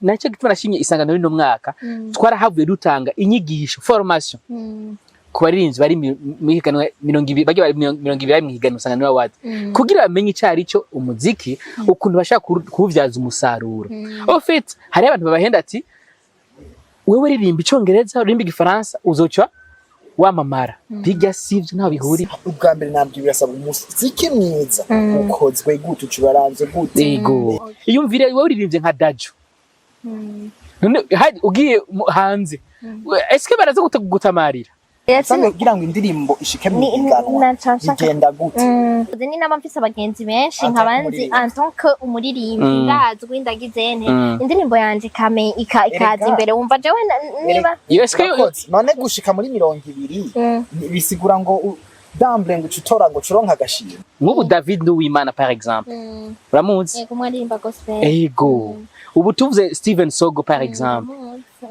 nacyo gituma nashimye Isanganiro no mwaka twarahavuye dutanga inyigisho formation ku baririnzi bari mihiganwa 200 bagi bari 200 mihiganwa Isanganiro AWARD kugira bamenye icari cyo umuziki ukuntu bashaka kuvyaza umusaruro. En fait hari abantu babahenda ati wewe ririmba icongereza urimba igifaransa uzoca wamamara bijya sivyo nta bihuri. Ubwa mbere nabyo birasaba umuziki mwiza ukozwe gute ucubaranze gute. Yego iyumvire wewe uririmbye nka Dajo none ugiye hanze eske baraza gutamarira Sange kugira ngo indirimbo ishike mu higanwa igenda gute. Ni nama mfise abagenzi benshi nkabanzi en tant que umuririmbi ndazwi ndagizene indirimbo yanje ikaza imbere wumva jewe niba eske none gushika muri 200 bisigura ngo damble ngo utora ngo curonka agashira nk'ubu David Nduwimana par exemple uramuzi yego mwaririmba gospel yego ubu tuvuze Steven Sogo par exemple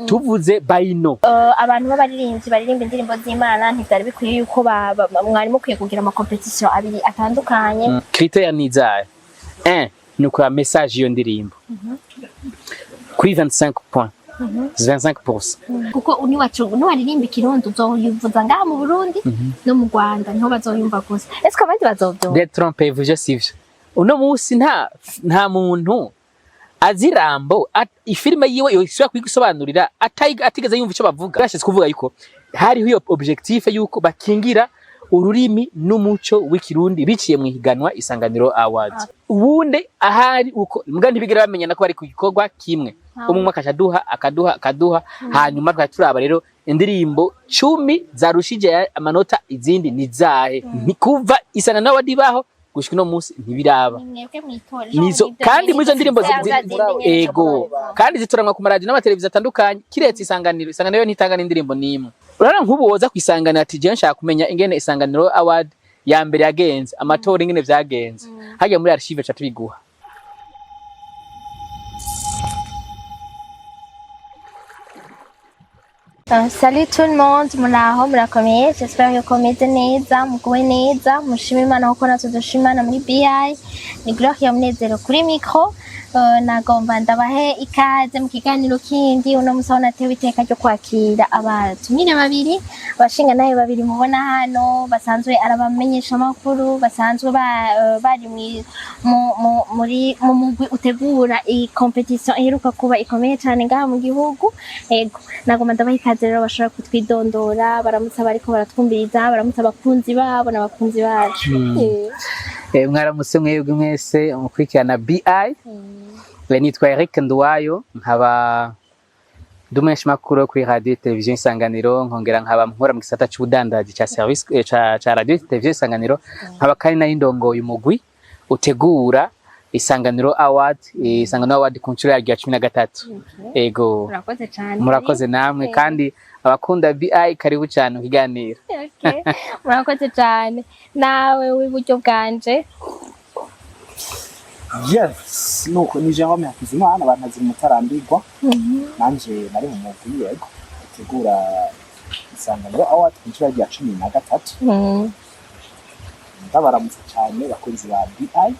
tuvuze Baino abantu b'abaririmbi baririmba indirimbo z'Imana ntibyari bikwiye yuko mwari mukwiye kugira ama competition abiri atandukanye. Critère nizaye 1 nuko ya message iyo ndirimbo kuri 25 points 25% kuko uniwaririmba ikirundi uzoyuvuza ngaha mu Burundi no mu Rwanda niho bazoyumva gusa. Est-ce abandi bazovyumva? Des trompez-vous je sivyo uno musi nta muntu azirambo ifilime yiwe yoshobora kwigisobanurira atigeze yumva ico bavuga. Bashatse kuvuga yuko hari hiyo objectif yuko bakingira ururimi n'umuco w'ikirundi biciye mu higanwa Isanganiro AWARD. Ubundi ahari uko mbwa ntibigera bamenya nako bari ku gikorwa kimwe umwe akaduha hanyuma twaturaba rero indirimbo 10 zarushije amanota izindi nizahe nikuva Isanganiro AWARD baho gushika no musi ntibiraba nizo kandi muri zo ndirimbo ego kandi zituranwa ku radio n'amateleviziyo atandukanye kiretse Isanganiro yo ntitangana indirimbo nimwe. Urara nk'ubu woza kwisanganira ati je nshaka kumenya ingene Isanganiro AWARD ya mbere yagenze amatora ingene vyagenze hajya muri archive cha tubiguha. Salut tout le monde, muraho murakomeye, j'espère que komeze neza, muguwe neza, mushime Imana kuko natwe dushimana muri BI. Ni Gloria Munezero kuri micro. Nagomba ndabahe ikaze mu kiganiro kindi uno musaho natewe iteka ryo kwakira abatumire babiri abashinga nayo babiri mubona hano basanzwe arabamenyesha makuru basanzwe bari muri mugwi utegura i competition iheruka kuba ikomeye cyane ngaha mu gihugu. Ego nagomba ndabahe ikaze rero bashobora kutwidondora baramutsa bariko baratwumviriza baramutsa abakunzi babo n'abakunzi bacu. Mwaramutse mwebwe mwese umukurikirana BI. Nitwa Eric Nduwayo nkaba dumenyesha makuru kuri radio television Isanganiro nkongera nkaba nkora mu gisata cy'ubudandaji cha service cha radio television Isanganiro nkaba kandi nayindongoye umugwi utegura Isanganiro AWARD ku nshuro ya 13. Ego murakoze cyane murakoze namwe kandi abakunda BI karibu cyane ukiganira. Murakoze cyane nawe w'iburyo bwanje. Yes, nuko ni Jerome Hakizimana bantazi mutarambirwa. Nanje nari mu mugwi yego utegura Isanganiro AWARD ku nshuro ya 13. Ndabaramutse cyane bakunzi ba BI.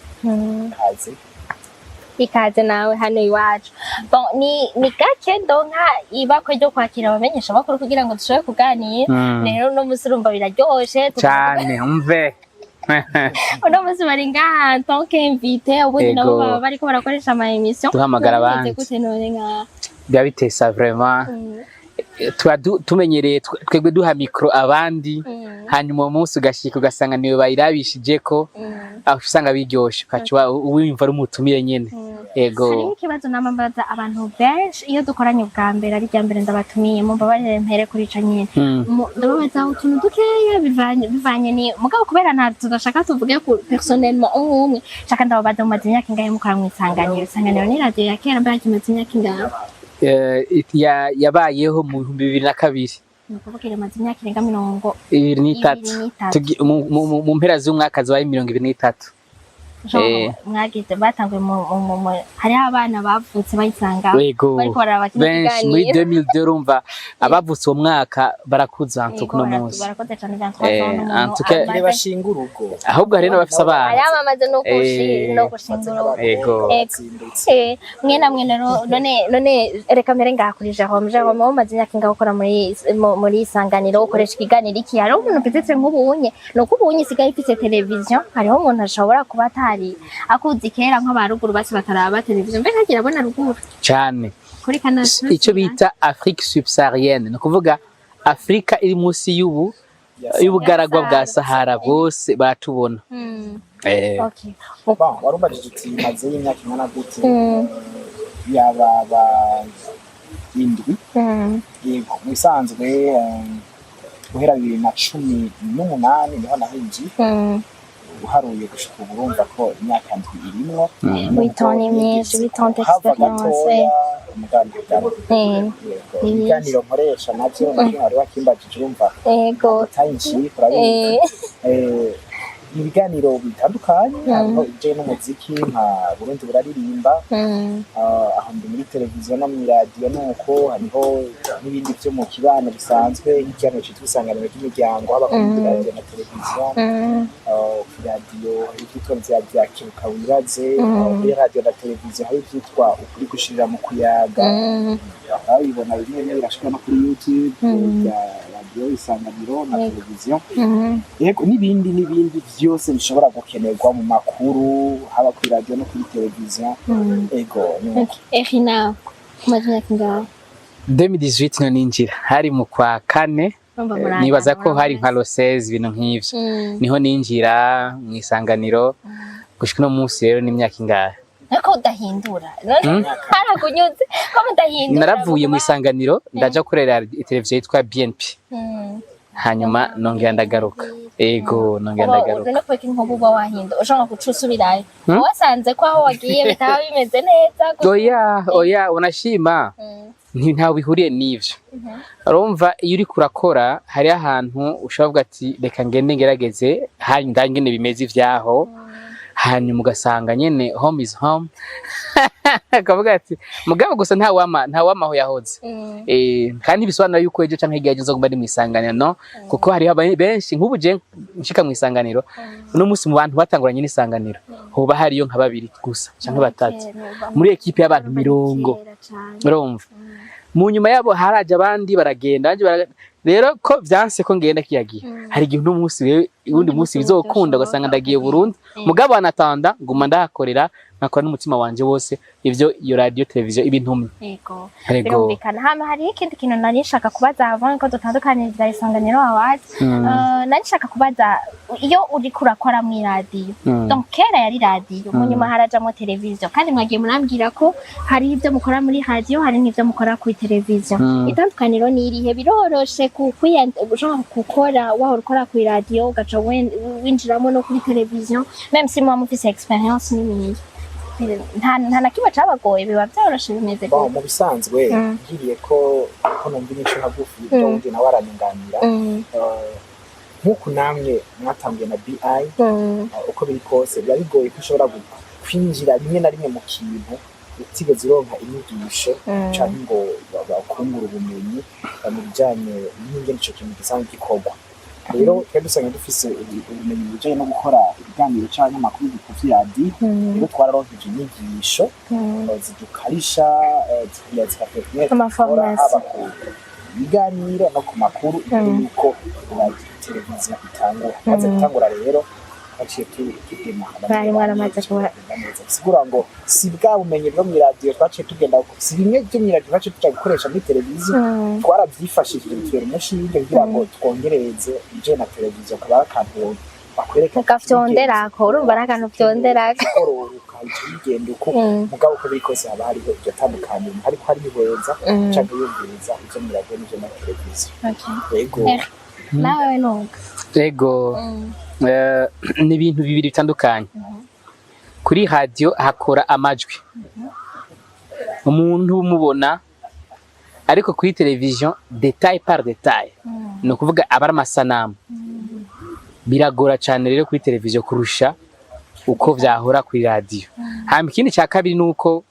Ikaze nawe hano iwacu. Bon ni gake ndonka ibako ryo kwakira abamenyesha makuru kugira ngo dushobore kuganira. Rero no musurumba biraryoshe cyane umve. Uno musi bari ngaha en tant qu'invité ubundi nabo baba bariko barakoresha ama emission duhamagara abandi bya bitesa vraiment tumenyereye twebwe duha micro abandi hanyuma umunsi ugashika ugasanga niwe bayirabishije ko usanga biryoshe kaciwa uwimva ari umutumire nyene. Ego hari ikibazo namambaza abantu benshi iyo dukoranye ubwa mbere ari rya mbere ndabatumiye mu mbabarire mpere kuri ico nyene ndababaza utuntu dukeya bivanye ni mugabo kubera nta tudashaka tuvuge ku personnellement umwe shaka ndababaza mu mazinya kingahe mukora mu Isanganiro ni radio ya kera mbaye kimazinya kingahe yabayeho mu 2002 nukuvugira mazinya kirenga 23 mu mpera z'umwaka zabaye 23. mwagize batanguye hariho abana bavutse bayisanga bariko baraba benshi muri 2002 urumva abavutse uwo mwaka barakuza antuka no munsi barakoze cyane 23 antuka bashinga urugo ahubwo hari n'abafise abana hari abamaze no gushinga urugo mwe namwe none reka mbere ngakuri Jerome umaze imyaka ingahe ukora muri Isanganiro ukoresha ikiganiro iki hari umuntu petetse nk'ubunye nuko ubunye isigaye ifite televiziyo hariho umuntu ashobora kuba atari akuzi kera nk'abaruguru basi bataraba televiziyo mbega agira abona ruguru cyane kuri kana icyo bita Afrique subsaharienne no kuvuga Afrika iri munsi y'ubugaragwa bwa Sahara bose batubona okay warubajije uti maze y'imyaka ingana gute yaba indwi yego musanzwe guhera 2018 niho nahinji uharuye gushika urumva ko imyaka ndwi irimwo witoni myinshi witonde experience ibiganiro nkoresha navyo hari wakimbajije urumva yego tayinshi kurabizi ibiganiro bitandukanye hariho ije n'umuziki nka Burundi buraririmba aho ndi muri televiziyo no muri radio nuko hariho n'ibindi byo mu kibano bisanzwe ikiganiro cyitwa Isanganiro ry'imiryango abakundi radio na televiziyo radio ibyitwa bya kiruka wibaze muri radio na televiziyo hari ibyitwa ukuri gushirira mu kuyaga abibona bimwe birashika no kuri YouTube ya radio Isanganiro na televiziyo yego n'ibindi byose bishobora gukenerwa mu makuru haba kuri radio no kuri televiziyo ego Erina kumazina kinga 2018 ninjira hari mu kwa kane nibaza ko hari nka Roses ibintu nk'ivyo niho ninjira mu Isanganiro gushika no munsi rero n'imyaka ingahe ariko udahindura harakunyuze ko mudahindura naravuye mu Isanganiro ndaja kurera televiziyo yitwa BNP hanyuma nongera ndagaruka ego nongera ndagaruka no kweka inkobo uba wahinda ushaka gucusubirayo wasanze ko aho wagiye bitaba bimeze neza oya unashima ntawe bihuriye n'ivyo urumva iyo uri kurakora hari ahantu ushobora ati reka ngende ngerageze hari ndangene bimeze ivyaho hanyuma ugasanga nyene home is home akavuga ati mugabo gusa nta wamaho yahoze kandi bisobanura yuko ejo canke igihe nzo kuba ari mu Isanganiro no kuko hari benshi nk'ubu je nshika mu Isanganiro no musi mu bantu batanguranye n'Isanganiro hoba hariyo nka babiri gusa canke batatu muri equipe y'abantu 100 urumva mu nyuma yabo haraje abandi baragenda rero ko vyanse ko ngenda kiyagiye hari igihe uno munsi wewe undi munsi bizokunda ugasanga ndagiye Burundi mugabo anatanda nguma ndahakorera nakora n'umutima wanje wose ivyo iyo radio televiziyo ibintumye yego birumvikana hama hari ikindi kintu narishaka kubaza avant ko dutandukaniriza Isanganiro AWARD narishaka kubaza iyo uri kurakora mu radio donc kera yari radio mu nyuma harajamo televiziyo kandi mwagiye murambwira ko hari ivyo mukora muri radio hari n'ivyo mukora ku televiziyo itandukaniro ni irihe biroroshe ushaka gukora wahora ukora ku radio ugaca winjiramo no kuri televiziyo même si moi mufise experience nini nta na kimwe cabagoye biba byoroshe bimeze gute mu bisanzwe ngiriye ko numva inyishu hagufi y'undi nawe aranyunganira nk'uko namwe mwatangiye na BI uko biri kose biba bigoye ko ushobora kwinjira rimwe na rimwe mu kintu utigeze uronka inyigisho canke ngo bakungura ubumenyi mu bijanye n'ingene ico kintu gisanzwe gikorwa rero twebwe dusanga dufise ubumenyi bujanye no gukora ibiganiro canke amakuru ku radio rero twararonkeje inyigisho zidukarisha zikafekanya amaformation ibiganiro no ku makuru yuko televiziyo itangura maze gutangura rero haciye tugema bari mwaramaze kuba sigura ngo si bwa bumenyi bwo mu radio twaciye tugenda si bimwe byo mu radio twaciye tuja gukoresha muri televiziyo twarabyifashishije bitera umushinge kugira ngo twongereze ije na televiziyo kaba akantu bakwereka gafyondera ko urumva nakantu vyondera kororoka igenda uko mugabo ko biri kose haba hariho iryo tandukanye ariko hari biheza cyangwa yumviriza ivyo mu radio n'ivyo na televiziyo yego nawe nuko yego ni ibintu bibiri bitandukanye kuri radio hakora amajwi umuntu umubona ariko kuri televiziyo detail par detail no kuvuga abara amasanamu biragora cyane rero kuri televiziyo kurusha uko vyahora kuri radio. Hama ikindi ca kabiri nuko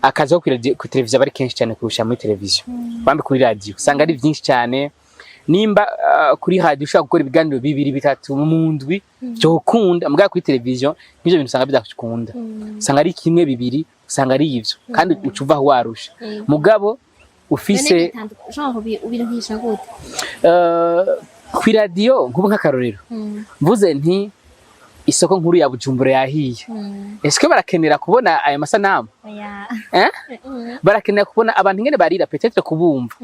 akazi ko ku televiziyo bari kenshi cyane kurusha muri televiziyo. Bambe kuri radio usanga ari byinshi cyane. Nimba kuri radio ushaka gukora ibiganiro bibiri bitatu mu ndwi byo kunda mbwa kuri televiziyo n'ivyo bintu usanga bidakunda. Usanga ari kimwe bibiri usanga ari ivyo kandi ucuvaho warusha. Mugabo ufise ubiruhisha gute kuri radio nkubu nk'akarorero mvuze nti isoko nkuru ya Bujumbura yahiye eske barakenera kubona aya masanamu barakenera kubona abantu ngene barira peut-être kubumva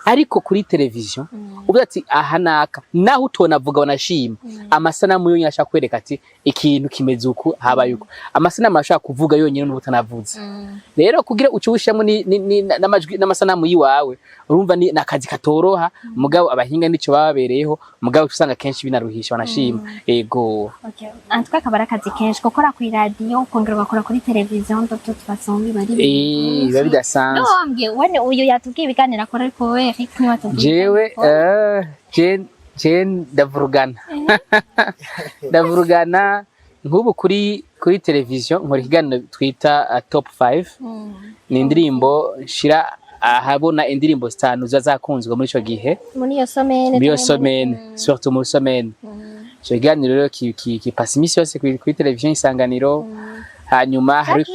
ariko kuri televiziyo uvuga ati aha naka naho utona vuga wanashima amasanamu yo nyashaka kwereka ati ikintu kimeze uko habaye uko amasanamu ashaka kuvuga yonyine n'ubutanavuze rero kugira ucuwishamo n'amajwi n'amasanamu yiwawe urumva ni nakazi katoroha mugabo abahinga nico bababereyeho mugabo usanga kenshi binaruhisha wanashima ego antwa kabara kazi kenshi gukora kuri radio kongera bakora kuri televiziyo ndo tutwasombi bari biba bidasanzwe no ambye wone uyu yatubwiye ibiganira akora ariko we Eric ni watubwiye jewe ndavurugana nk'ubu kuri televiziyo nkora ikiganiro twita top 5 ni indirimbo shira ahabona indirimbo 5 zazakunzwe muri ico gihe muri iyo semaine surtout muri semaine ico kiganiro rero ki passe imisi yose kuri televiziyo Isanganiro hanyuma hari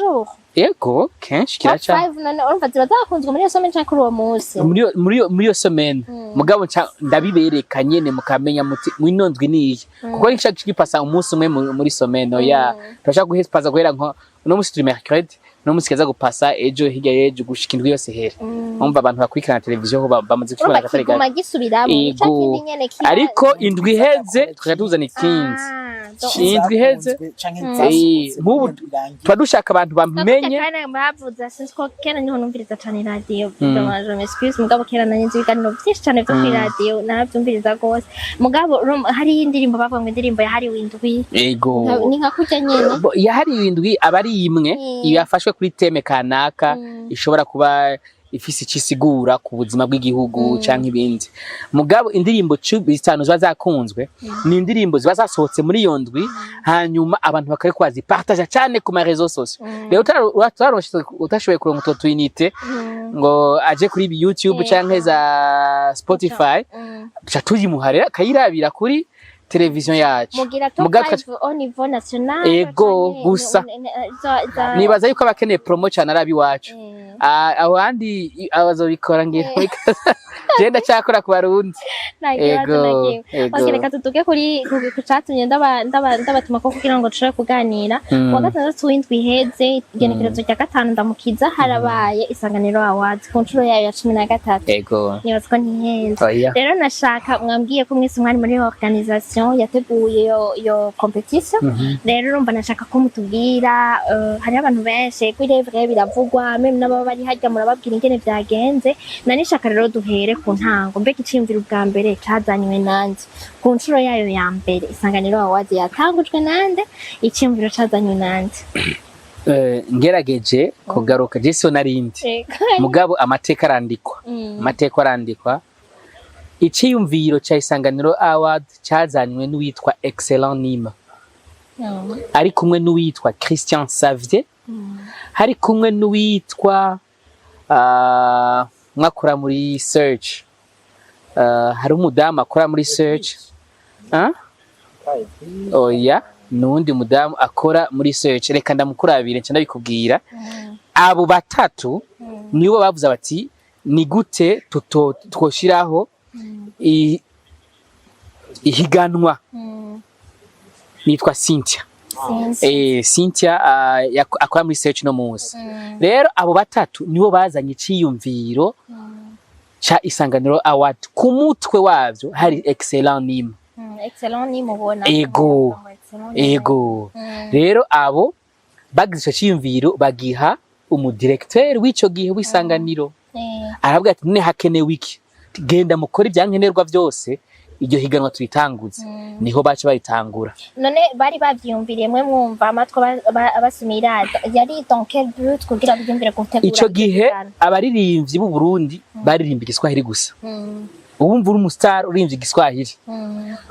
yego kenshi kiraca 5 none urumva zakunzwe muri iyo semaine cyangwa kuri uwo munsi muri iyo semaine mugabo ndabibereka nyene mukamenya muti mwinondwi niye kuko nishaka kipasa umunsi umwe muri semaine oya turashaka guheza guhera nko no musi turi mercredi no musi kaza gupasa ejo hirya yejo gushika indwi yose hera umva abantu bakurikirana televiziyo ho bamaze kubona gatari ariko indwi heze tukatuzana ikindi indwi heze nk'ubu twadushaka abantu bamenye bavuze sinsko kera niho numviriza cyane radio je m'excuse mugabo kera nanyenze ibiganiro byinshi cyane byo kuri radio narabyumviriza gose mugabo hari indirimbo bavuga ngo indirimbo yahariwe indwi ego ni nka kujya nyene yahariwe indwi abari imwe yafashwe kuri teme kanaka ishobora kuba ifisi cisigura ku buzima bw'igihugu canke ibindi mugabo indirimbo 5 ziba zakunzwe ni indirimbo ziba zasohotse muri iyo ndwi hanyuma abantu bakare kwazipartager cyane ku ma réseaux sociaux rero utashoboye kuronka utwo tuyinite ngo aje kuri YouTube canke za Spotify cha tuyimuharira kayirabira kuri televiziyo yacu mugabe au niveau national ego gusa nibaza yuko abakeneye promo cyane arabi wacu aho handi abazobikora ngira genda cyakora ku barundi ego reka tutuke kuri kucatumye ndabatuma ko kugira ngo dushobore kuganira wa gatandatu w'indwi heze igenekerezo rya 5 ndamukiza harabaye Isanganiro AWARD ku nshuro yayo ya 13 ego nibaza ko ntihenze rero nashaka mwambwiye ko mwese mwari muri organisation yateguye yo competition rero urumva nashaka ko mutubwira hari abantu benshi kwirevre biravugwa meme nabo bari hajya murababwira ingene byagenze nanishaka rero duhere ku ntango mbega iciyumviro bwa mbere cazanywe nande ku nshuro yayo ya mbere Isanganiro AWARD yatangujwe nande iciyumviro cazanywe nande ngerageje kugaruka jeso narindi mugabo amateka arandikwa iciyumviro ca Isanganiro AWARD cazanywe n'uwitwa Excellent Nima ari kumwe n'uwitwa Christian Xavier hari kumwe n'uwitwa mwakora muri search hari umudamu akora muri search oya nundi mudamu akora muri search reka ndamukurabire nca ndabikubwira abo batatu nibo bavuze bati ni gute twoshiraho ihiganwa nitwa Cynthia Cynthia akora muri search no munsi rero abo batatu nibo bazanye iciyumviro cha Isanganiro AWARD ku mutwe wavyo hari Excellent Nima ubona ego rero abo bagize iciyumviro bagiha umudirecteur w'ico gihe w'Isanganiro aravuga ati none hakenewe iki genda mukora ibyankenerwa byose iryo higanwa turitanguze niho bace bayitangura none bari bavyumviriye mwe mwumva amatwa abasumira yari dans quel but kugira byumvire gutegura ico gihe abaririmbyi b'u Burundi baririmbira Igiswahili gusa uwumva uri umustar urimvye igiswahili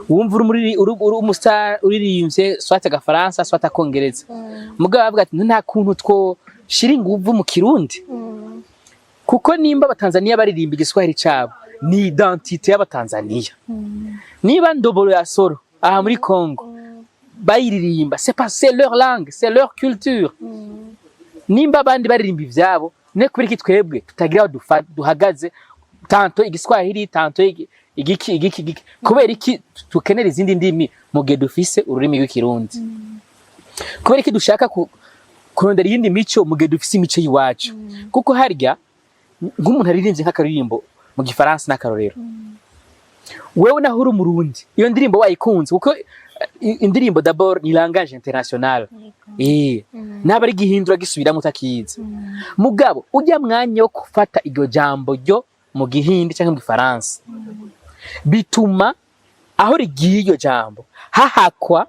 uwumva uri umustar uririmbye swata gafaransa swata kongereza mugabo bavuga ati nta kuntu two shira inguvu mu kirundi kuko nimba abatanzania baririmba igiswahili cabo ni identité y'abatanzania niba ndobolo ya soro aha muri Congo bayiririmba c'est leur langue c'est leur culture nimba abandi baririmba ivyabo ne kubera iki twebwe tutagira duhagaze tanto igiswahili tanto igiki kubera iki tukenera izindi ndimi mu gihe dufise ururimi rw'ikirundi kubera iki dushaka kurondera iyindi mico mu gihe dufise imico yiwacu kuko harya nk'umuntu aririmbye nk'akaririmbo mu gifaransa n'akarorero wewe naho uri umurundi iyo ndirimbo wayikunze kuko indirimbo d'abord ni langage international naba ari gihindura gisubiramo utakiza mugabo ujya mwanya wo gufata iryo jambo ryo mu gihindi cyangwa mu gifaransa bituma aho rigiye iryo jambo hahakwa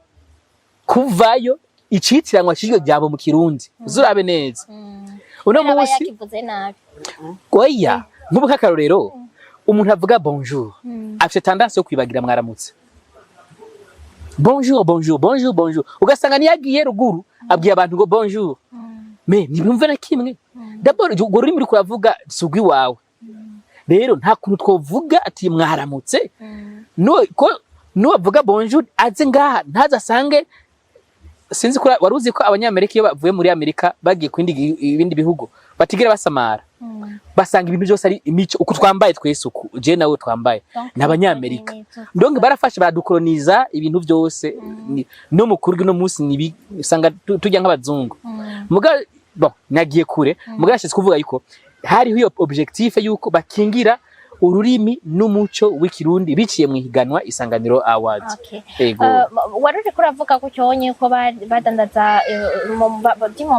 kuvayo icitiranwa cy'iryo jambo mu kirundi uzurabe neza uno munsi oya nk'ubu nk'akarorero umuntu avuga bonjour afite tendance yo kwibagira mwaramutse bonjour ugasanga niyagiye ruguru abwiye abantu ngo bonjour mais ntibumve na kimwe d'abord urwo rurimi ruri kuravuga sugwi wawe rero nta kuntu twovuga ati mwaramutse no avuga bonjour aze ngaha ntazasange sinzi ko waruzi ko abanyamerika iyo bavuye muri Amerika bagiye kwindi ibindi bihugu batigera basamara basanga ibintu byose ari imico uko twambaye twese uko je nawe twambaye n'abanyamerika donc barafashe baradukoloniza ibintu byose no mukuru no munsi nibi usanga tujya nk'abazungu muga bon nagiye kure muga yashitse kuvuga yuko hari hiyo objectif yuko bakingira ururimi n'umuco w'ikirundi biciye mu higanwa Isanganiro AWARD. Ego. Waruri kuravuga ko cyonye ko badandaza mu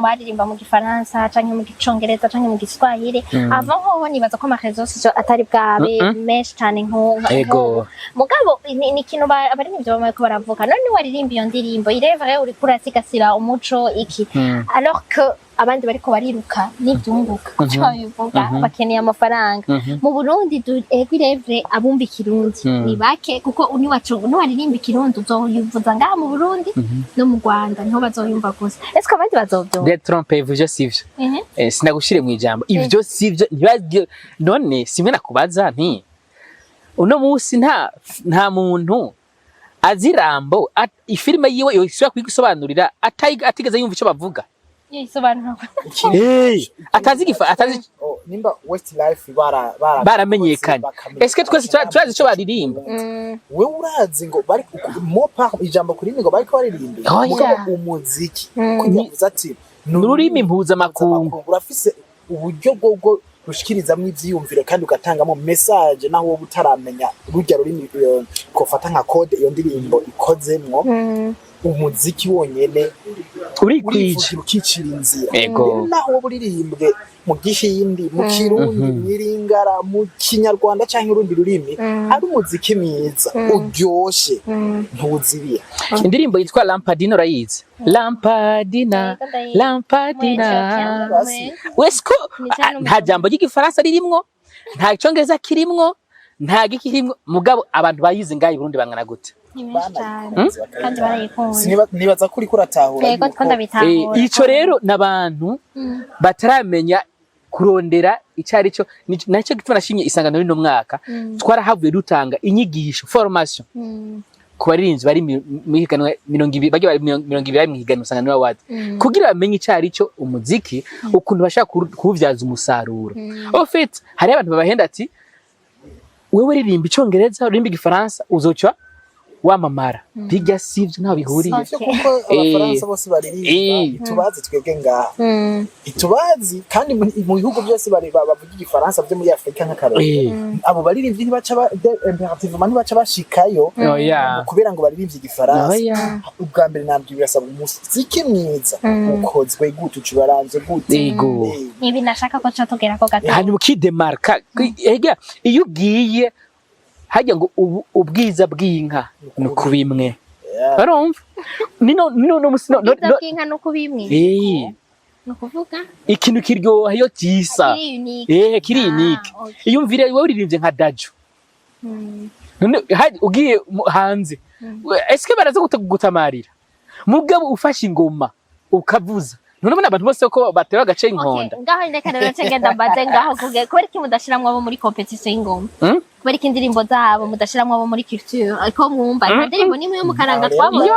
baririmba mu gifaransa canke mu gicongereza canke mu giswahili avaho nibaza ko amarezo sio atari bwabe mesh cyane nko mugabo ni kintu abari n'ibyo bamwe ko baravuga none waririmba iyo ndirimbo irevre uri kurasigasira umuco iki alors que abandi bariko bariruka n'ivyunguka cyo bivuga bakeneye amafaranga mu Burundi ego irevre abumba ikirundi ni bake kuko niwaririmba ikirundi uzoyivuza ngaha mu Burundi no mu Rwanda niho bazoyumva gusa eske abandi bazovyumva de trompe ivyo sivyo sinagushire mu ijambo ivyo sivyo ntibazyo none simwe nakubaza nti uno munsi nta muntu azirambo ifilime yiwe yoshobora kwigisobanurira atigeze yumva ico bavuga atazi nimba Westlife baramenyekanye eske twese turazi ico baririmba we urazi ngo bari mo par ijambo kuri ngo bariko baririmba mugabo umuziki kunyavuza ati n'ururimi mpuzamakungu urafise uburyo bwo rushikirizamwo ivyiyumviro kandi ugatangamo message naho wowe utaramenya rujya rurimi kofata nka code iyo ndirimbo ikozemwo umuziki wonyene uri kwije ukicira inzira naho buririmbwe mu gihindi mu kirundi miringara mu kinyarwanda canke urundi rurimi ari umuziki mwiza uryoshe ntuzibira indirimbo yitwa Lampadina rayizi Lampadina wesko nta jambo ry'igifaransa ririmwo nta icongereza kirimwo nta gikirimwo mugabo abantu bayizi ngayi Burundi bangana gute kandi barayikunda nibaza kuri kuratahura ico rero nabantu bataramenya kurondera icari cyo naco gituma nashinye Isanganiro no mwaka twarahavuye dutanga inyigisho formation ku baririnzi bari mihiganwa 200 bagi 200 mu higanwa Isanganiro AWARD kugira bamenye icari cyo umuziki ukuntu bashaka kuvyaza umusaruro en fait hari abantu babahenda ati wewe ririmba icongereza ririmba igifaransa uzoca wamamara bijya sivyo nta bihuriye kuko abafaransa bose baririmba itubazi twebwe ngaha itubazi kandi mu bihugu byose bavuga igifaransa byo muri Afrika nk'akarere abo baririmbyi ntibaca imperativement ntibaca bashikayo kubera ngo baririmbye igifaransa ubwa mbere nabyo birasaba umuziki mwiza ukozwe gute ucibaranze gute nibi nashaka ko cyatogera ko gato hanyuma kidemarka ega iyo ugiye hajya ngo ubwiza bw'inka nukubimwe barumva no musino bw'inka nukubimwe nukuvuga ikintu kiryoha yo tisa kiri unique iyo mvire wewe uririmbye nka Dajo none ugiye hanze eske baraza gutamarira mugabo ufashe ingoma ukavuza none mbona abantu bose ko batera agace inkonda ngaho ndeka rero ngenda mbaze ngaho kuge kubera iki mudashiramwe abo muri competition y'ingoma kubera iki indirimbo zabo mudashiramwe abo muri culture ariko mwumva indirimbo nimwe yo mukaranga twabonye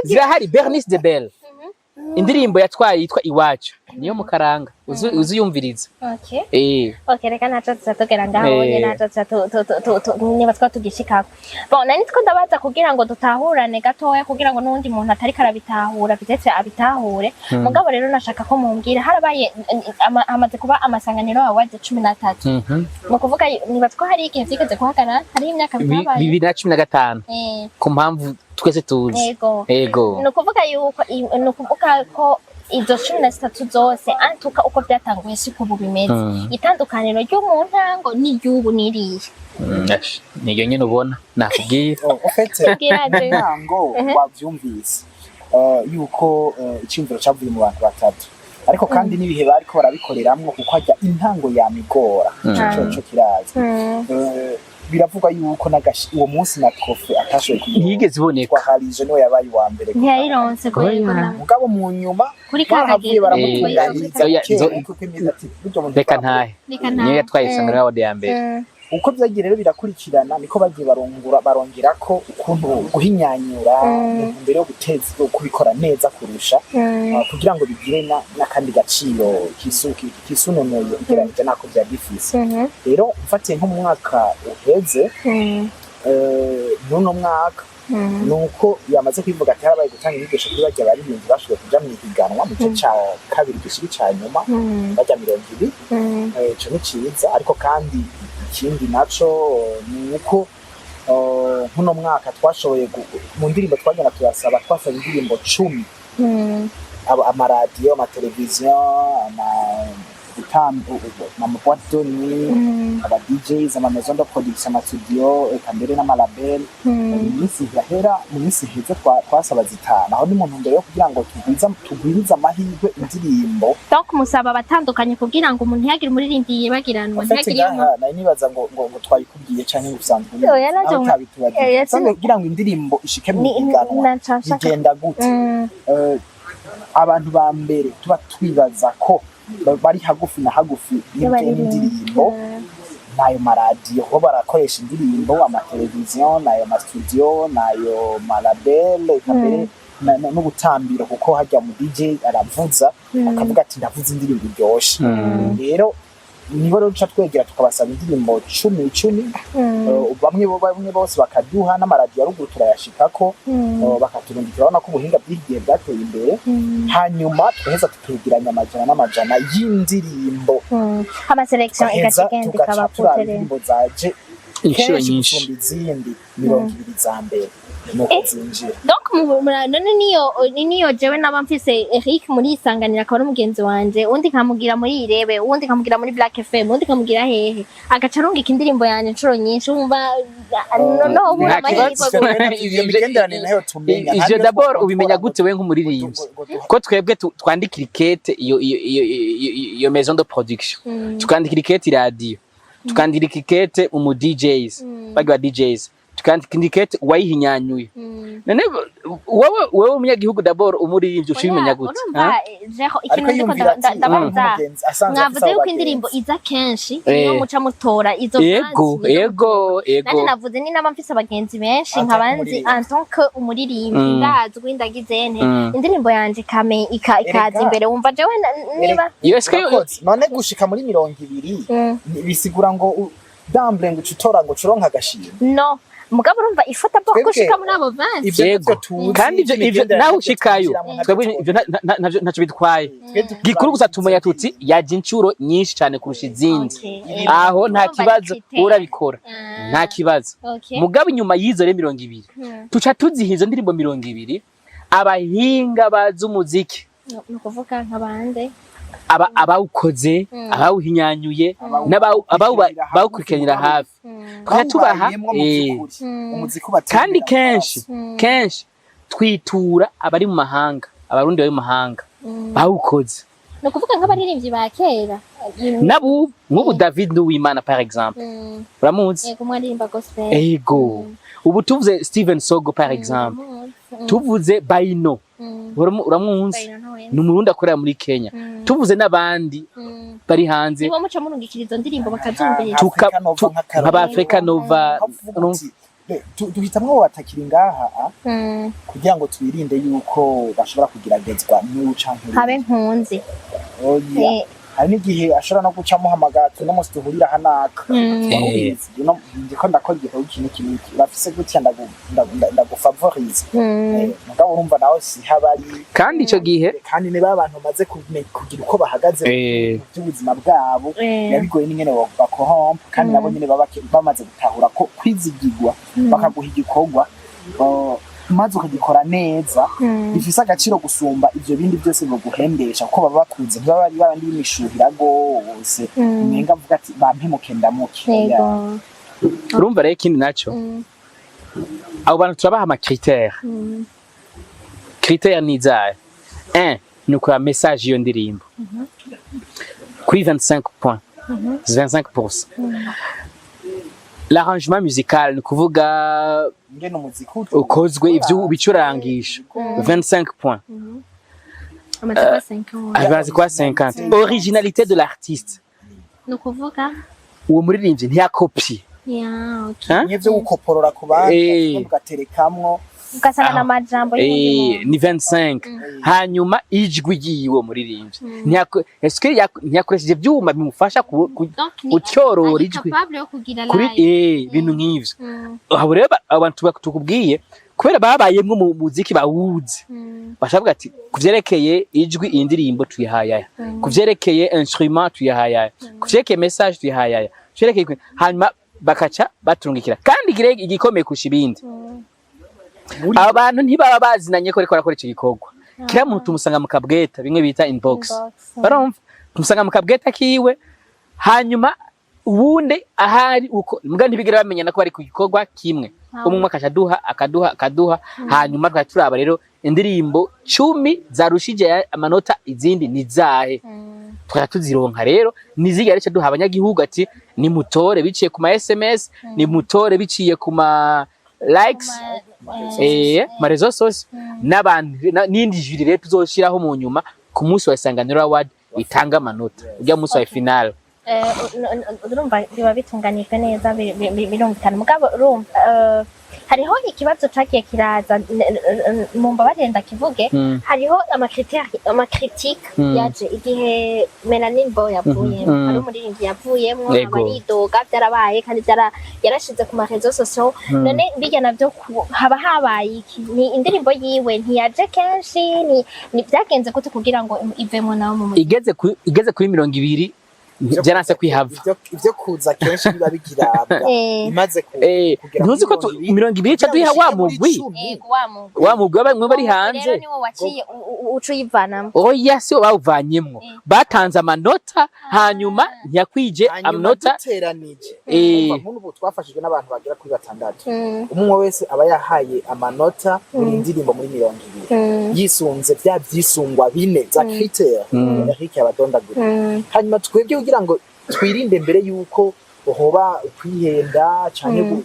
zirahari Bernice de Belle indirimbo yatwaye yitwa Iwacu niyo mukaranga uzuyumviriza okay reka nacho tuzatogera ngaho nyene nacho niba twatugishikako bon nani two ndabaza kugira ngo dutahurane gatoya kugira ngo nundi muntu atari karabitahura bitetse abitahure mugabo rero nashaka ko mumbwira harabaye amaze kuba amasanganiro AWARD 13 mu kuvuga niba two hari igihe zigeze kuhagarara hari imyaka bitabaye 2015 ku mpamvu twese tuzi ego nukuvuga yuko nukuvuga ko izo 13 zose antuka uko byatanguye siko bubimeze itandukaniro ryo mu ntango ni ry'ubu niriye niyo nyine ubona nakubwiye ufite ntango wabyumvise yuko icyumviro cyavuye mu bantu batatu ariko kandi nibihe bariko barabikoreramwo kuko hajya intango ya migora cyo kirazi biravuga yuko uwo munsi na trofe atashoboye ntiyigeze iboneka harije no yabaye wa mbere ntiyayironse ko mugabo mu nyuma kuri kagagiye baramutunganiriza reka ntahe niyo yatwaye Isanganiro AWARD ya mbere uko byagiye rero birakurikirana niko bagiye barongera ko ukuntu guhinyanyura mbere yo guteza kubikora neza kurusha kugira ngo bigire n'akandi gaciro kisunonoye ugereranyije nako bya difisi rero mfatiye nko mu mwaka uheze n'uno mwaka nuko yamaze kwivuga ati harabaye gutanga inyigisho kuri bajya baririmbyi bashoboye kuja mu ihiganwa mu gice ca kabiri gishiri ca nyuma bajya 20 ico ni ciza ariko kandi ikindi naco ni uko nkuno mwaka twashoboye mu ndirimbo twagenda tuyasaba twasaba indirimbo 10 amaradiyo amateleviziyo gutambu boîte de nuit aba DJs ama maison de production ama studio eka mbere n'amalabel iminsi yahera mu minsi heza twasaba zitana aho ni mu ntumbero yo kugira ngo tugwiriza amahirwe indirimbo donc musaba abatandukanye kugira ngo umuntu yagire umuririmbyi yibagiranwa ntiyagire nari nibaza ngo twayikubwiye canke ubusanzwe kugira ngo indirimbo ishike mu higanwa bigenda gute abantu ba mbere tuba twibaza ko bari hagufi na hagufi n'indirimbo nayo maradiyo ho barakoresha indirimbo amateleviziyo nayo mastudio nayo malabel kabere no gutambira kuko hajya mu DJ aravuza akavuga ati ndavuza indirimbo iryoshe rero nibo rero duca twegera tukabasaba indirimbo 10 bamwe bose bakaduha n'amaradiyo ya ruguru turayashikako bakaturungikira urabona ko ubuhinga bw'igihe bwateye imbere hanyuma twaheza tukigiranya n'amajana y'indirimbo amaselection igacigenda ikabapotere indirimbo zaje inshuro nyinshi izindi 20 za mbere donc none niyo jewe nabamfise Eric muri Isanganiro akaba umugenzi wanje undi kamugira muri Irebe undi kamugira muri Black FM undi kamugira hehe agacarunga ikindirimbo yanje inshuro nyinshi umva no ubura amahirwe bigenderane nayo tumenya ivyo d'abord ubimenya gute we nk'umuririmbyi ko twebwe twandikira ikete iyo maison de production tukandikira ikete radio tukandikira ikete umu DJs bagwa DJs tukandikete wayihinyanyuye none wowe umunyagihugu d'abord umuririmbyi ushimenya gute ikintu ndiko ndabaza mwavuze yuko indirimbo iza kenshi iyo muca mutora izo yego nanje navuze ni n'abamfise abagenzi benshi nkabanzi en tant que umuririmbyi ndazwi ndagizene indirimbo yanje kame ikaza imbere wumva jewe niba none gushika muri 20 bisigura ngo damble ngo utora ngo uronka agashimwe no mugabo urumva ifata bwo gushika muri abo vansi yego kandi ivyo naho ushikayo twebwe ivyo ntaco bitwaye gikuru gusa tumenya tuti yaje incuro nyinshi cyane kurusha izindi aho nta kibazo urabikora nta kibazo mugabo inyuma y'izo re 20 tuca tuzihizo ndirimbo 20 abahinga bazi umuziki nukuvuga nk'abande abawukoze abawuhinyanyuye n'abawukurikiranira hafi tukatubaha kandi kenshi twitura abari mu mahanga abarundi bari mu mahanga bawukoze no kuvuga nk'abaririmbyi ba kera nabu nk'ubu David Nduwimana par exemple uramuzi yego mwaririmba gospel ego ubu tuvuze Steven Sogo par exemple tuvuze Baino uramuzi ni umurundi akorera muri Kenya tuvuze n'abandi bari hanze niba muca munungikira izo ndirimbo bakazumvira nk'Abafrika Nova duhitamwo batakiri ngaha kugira ngo twirinde yuko bashobora kugeragezwa n'ucanke habe mpunzi hari n'igihe ashobora no guca muhamagara no musi duhurira hanaka ndiko ndakora igihe kintu urafise gutya ndagufavorize mugabo urumva nawe si habari kandi ico gihe kandi niba abantu maze kugira uko bahagaze mu buzima bwabo yabigoye n'ingene bakohompa kandi nabo nyene bamaze gutahura ko kwizigirwa bakaguha igikorwa maze ukagikora neza bifise agaciro gusumba ivyo bindi byose baguhendesha kuko baba bakunze bari babandi b'imishuhira gose umenga avuga ati bampemuke ndamuke urumva rero ikindi naco abo bantu turabaha ama critères ni izahe ni ukora message iyo ndirimbo kuri 25 points 25%. L'arrangement musical ni kuvuga ngene umuziki ukozwe ivyo bicurangisha 25 points. Amaze kwa 50. Originalité de l'artiste. No kuvuga uwo muririmbyi ntiyakopie. Nivyo ukoporora ku bandi ugaterekamwo ugasanga n'amajambo ni 25. Hanyuma ijwi yiwe muririmbyi ntiyakoresheje byuma bimufasha utyorora ijwi kuri bintu nk'ivyo. Aho rero abantu tukubwiye kubera babayemwe mu muziki bawuzi bashavuga ati kuvyerekeye ijwi indirimbo tuyihayaya kuvyerekeye instrument tuyihayaya kuvyerekeye message tuyihayaya kuvyerekeye hanyuma bakaca baturungikira kandi igikomeye kusha ibindi abantu ntibaba bazinanye ko ariko arakora ico gikorwa kira muntu tumusanga mu kabweta bimwe bita inbox barumva tumusanga mu kabweta kiwe hanyuma ubundi ahari uko mbwa ntibigera bamenyana ko bari ku gikorwa kimwe umwe akaduha hanyuma twaturaba rero indirimbo 10 zarushije amanota izindi nizahe twatuzironka rero nizigare cyo duha abanyagihugu ati ni mutore biciye ku ma SMS ni mutore biciye ku ma likes ma réseaux sociaux n'abandi n'indi jury rero tuzoshiraho mu nyuma ku munsi wa Isanganiro AWARD itanga amanota ujya munsi wa final urumva biba bitunganijwe neza birumvikana mugabo urumva hariho ikibazo cakiye kiraza mu mbabarenda kivuge hariho amacritique yaje igihe Melanin Boy yavuye ari umuririmbyi yavuyemwo Abidoga byarabaye kandi yarashize ku ma réseaux sociaux none bijya navyo haba habaye iki ni indirimbo yiwe ntiyaje kenshi ni byagenze gute kugira ngo ivemo nawo mu igeze kuri 20 byaranse kwihava ivyo kuza kenshi biba bigirabwa imaze kugira ntuzi ko 20 ca duha wa mugwi bamwe bari hanze rero niwo waciye ucuyivana oya si bawuvanyemwo batanze amanota hanyuma ntiyakwije amanota teranije ubu twafashijwe n'abantu bagera kuri 6 umwe wese aba yahaye amanota muri indirimbo muri 20 yisunze bya byisungwa bine za critère Eric abadondagura hanyuma twebwe kugira ngo twirinde mbere yuko hoba kwihenda cyane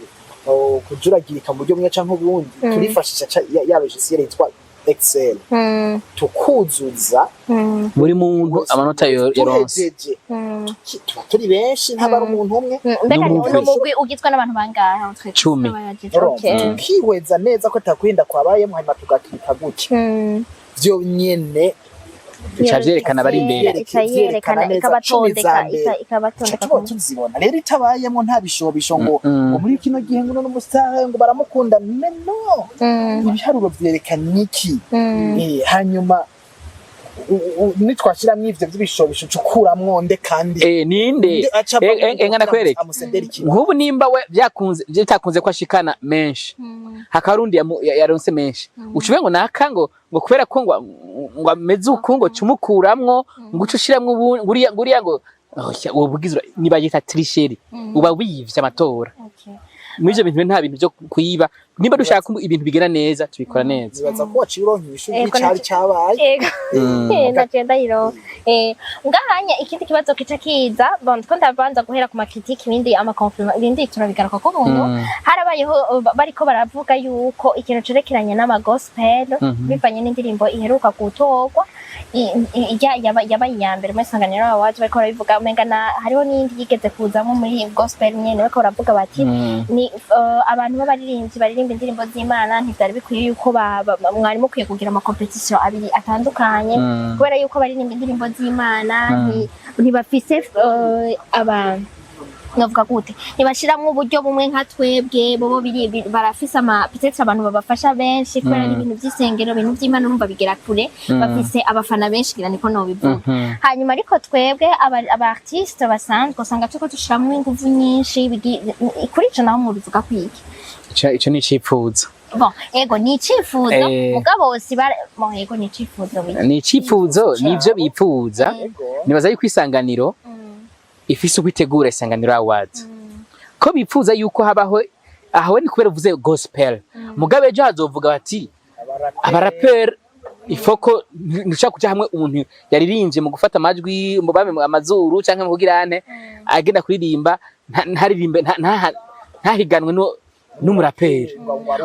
kujuragirika mu buryo bumwe canke ubundi turifashisha ya logiciel yitwa Excel tukuzuza buri muntu amanota yoronse turi benshi ntabara umuntu umwe n'umugwi ugitwa n'abantu bangahe 10 kiweza neza ko takwinda kwabayemo hanyuma tugakika gutya vyo nyene icavyerekana bari imbere ikabatondeka tuzibona rero itabayemo nta bishobisho ngo muri kino gihe ngo n'umustar ngo baramukunda no ibiharuro vyerekana iki hanyuma nitwashira mwivyo by'ibishobisho cukuramwo nde kandi ninde engana kwereka nk'ubu nimba we bitakunze ko ashikana menshi hakarundi yaronse menshi ucube ngo naka ngo kubera ko ngo ameze uko ngo cumukuramwo ngo ucushiramwo nguriya ngo wobugizwa niba yita tricherie uba wivye amatora mwije bintu nta bintu byo kuyiba niba dushaka ibintu bigena neza tubikora neza. Nibaza ko wacironkisha icari cabaye. Nagenda yiro ngahanya ikindi kibazo kica kiza bon ko ndabanza guhera ku makritike ibindi amakonfirma ibindi turabigaruka ko buntu harabayeho bariko baravuga yuko ikintu cerekeranye n'amagospel bivanye n'indirimbo iheruka gutorwa yabaye iya mbere muri Isanganiro AWARD bariko barabivuga umenga hariho n'indi yigeze kuzamo muri gospel nyene bariko baravuga bati ni abantu b'abaririmbyi baririmba indirimbo z'Imana ntivyari bikwiye yuko mwari mukwiye kugira ama competition abiri atandukanye kubera yuko baririmba indirimbo z'Imana ntibafise abantu navuga gute ntibashiramwo uburyo bumwe nka twebwe bobo barafise peut-être abantu babafasha benshi kubera n'ibintu by'isengero ibintu by'Imana urumva bigera kure bafise abafana benshi gira niko no bivuga hanyuma ariko twebwe aba artiste basanzwe usanga tuko dushiramwo ingufu nyinshi kuri ico naho mu bivuga kwiki ico ni icipfuzo. Bon, ego ni icifuzo mugabo ego ni icifuzo nivyo bipfuza nibaza yuko Isanganiro ifise ukwitegura Isanganiro AWARD ko bipfuza yuko habaho aho ni kubera uvuze gospel mugabe ejo hazovuga bati abarapper ifoko nshaka kuja hamwe umuntu yaririmbye mu gufata amajwi mu bame amazuru canke mu kugirane agenda kuririmba ntaririmbe ntahiganwe n'umurapper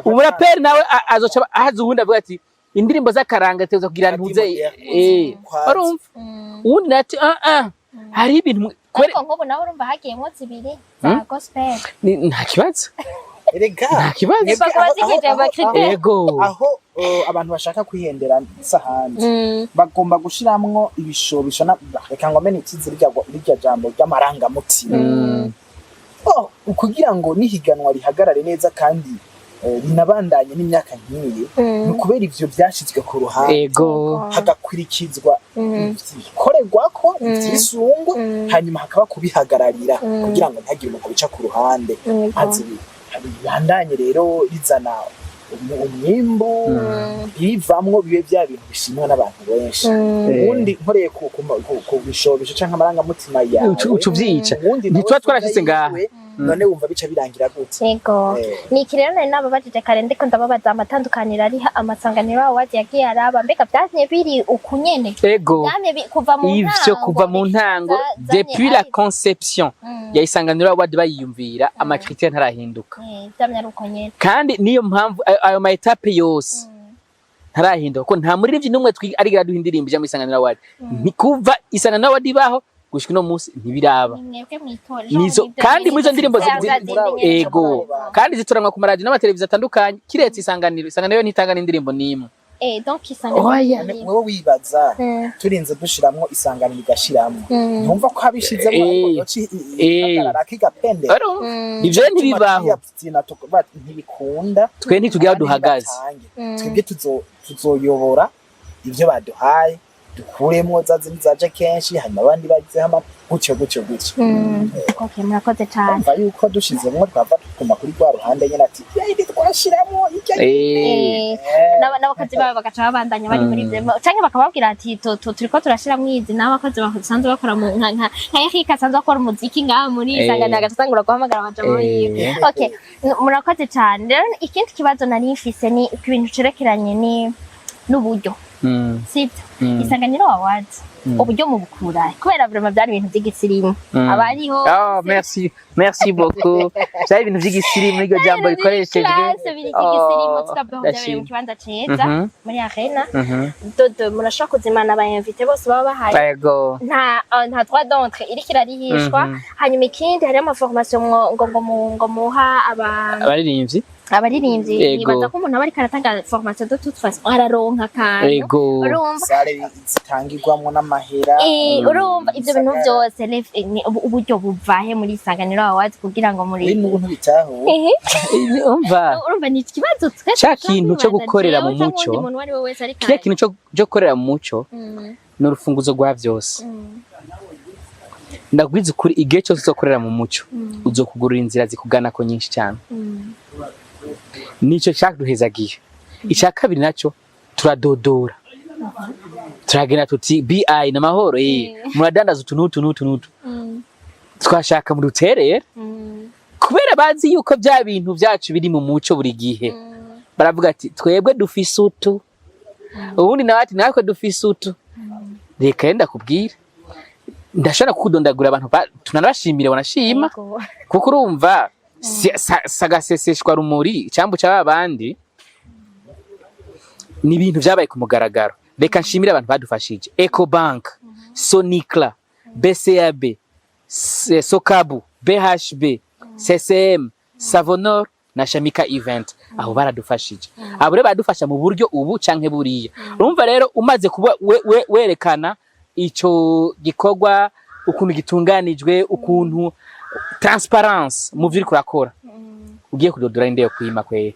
umurapper nawe azoca ahazuhunda avuga ati indirimbo z'akaranga tezo kugira ntuze urumva undi nati hari ibintu ariko nkobo nawe urumva hagiyemo zibiri za gospel nta kibazo erega nta kibazo ego aho abantu bashaka kwihendera isahani bagomba gushiramwo ibishobisho reka ngo mene ikizi rya jambo ry'amaranga mutima kugira ngo nihiganwa rihagarare neza kandi rinabandanye n'imyaka nk'iyi kubera ivyo byashizwe ku ruhande hagakurikizwa korerwako ivyisungwa hanyuma hakaba kubihagararira kugira ngo ntagire umuntu bica ku ruhande maze bibandanye rero rizana umwimbu bivamwo bibe bya bintu bishimwa n'abantu benshi ubundi nkoreye ku bishobisho canke amarangamutima yawe ucuvyica ntitwa twarashitse ngaha none wumva bica birangira gute yego niki rero nari nababajije kare ndiko ndababaza amatandukaniro ari Amasanganiro AWARD yagiye araba mbega byatumye biri ukunyene yego kuva mu ntango depuis la conception ya Isanganiro AWARD bayiyumvira amakritère ntarahinduka byamye ari uko nyene kandi niyo mpamvu ayo ma etape yose ntarahinduka ko nta muririmbyi n'umwe arigira duhindirimba ijya mu Isanganiro AWARD kuva Isanganiro AWARD baho gushika no musi ntibiraba nizo kandi muri zo ndirimbo ego kandi zitoranwa ku maradi n'amateleviziyo atandukanye kiretse Isanganiro ntitanga n'indirimbo n'imwe donc Isanganiro wewe wibaza turinze dushiramwo Isanganiro igashiramo ntumva ko habishizemo akigapende ivyo ntibibaho ntibikunda twe ntitugira duhagaze twebwe tuzoyobora ivyo baduhaye dukuremo zaje kenshi hanyuma abandi bagize hama gutyo okay murakoze cyane mva yuko dushizemo twava tukuma kuri kwa ruhande nyene ati yindi twashiramo n'abakozi babo bagaca babandanya bari muri ivyo canke bakababwira ati turiko turashiramo izi n'abakozi basanzwe bakora mu nka Erika asanzwe akora umuziki ngaha muri Isanganiro agatangura guhamagara abajamo yiwe okay murakoze cyane rero ikindi kibazo nari mfise ni ibintu cerekeranye n'uburyo sibyo Isanganiro AWARD uburyo mu bukura kubera vraiment byari ibintu by'igisirimu abariho merci beaucoup byari ibintu by'igisirimu iryo jambo rikoresheje by'igisirimu tukabaho mu kibanza ceza muri arena dodo murashaka kuzimana aba invité bose baba bahari nta droit d'entrée iri kirarihishwa hanyuma ikindi hari ama formation ngo muha abaririmbyi nibaza ko umuntu aba ariko aratanga formation de toute façon araronka kandi urumva sare zitangirwamwo n'amahera urumva ivyo bintu byose uburyo buvahe muri Isanganiro AWARD kugira ngo muri ibintu bitaho urumva ni ikibazo cya kintu cyo gukorera mu muco kile kintu cyo gukorera mu muco no rufunguzo rwa byose ndagwiza kuri igihe cyose uzokorera mu muco uzokugurira inzira zikugana ko nyinshi cyane nico cyaduhezagiye icya kabiri naco turadodora turagena tuti BI na mahoro muradandaza utuntu twashaka mu duterere kubera bazi yuko bya bintu byacu biri mu muco buri gihe baravuga ati twebwe dufise utu ubundi nawe ati natwe dufise utu reka yenda kubwira ndashobora kukudondagura abantu tunanabashimire wanashima kuko urumva sagaseseshwa rumuri cyambu cy'abandi ni ibintu byabaye ku mugaragaro. Reka nshimire abantu badufashije Ecobank, Sonicla, BCAB, Sokabu, BHB, CCM, Savonor na Shamika Event. Aho baradufashije. Abo rero badufasha mu buryo ubu canke buriya. Urumva rero umaze kuba werekana ico gikorwa ukuntu gitunganijwe, ukuntu transparence mu vyo kurakora. Ugiye kudodora indeye kwima kwere.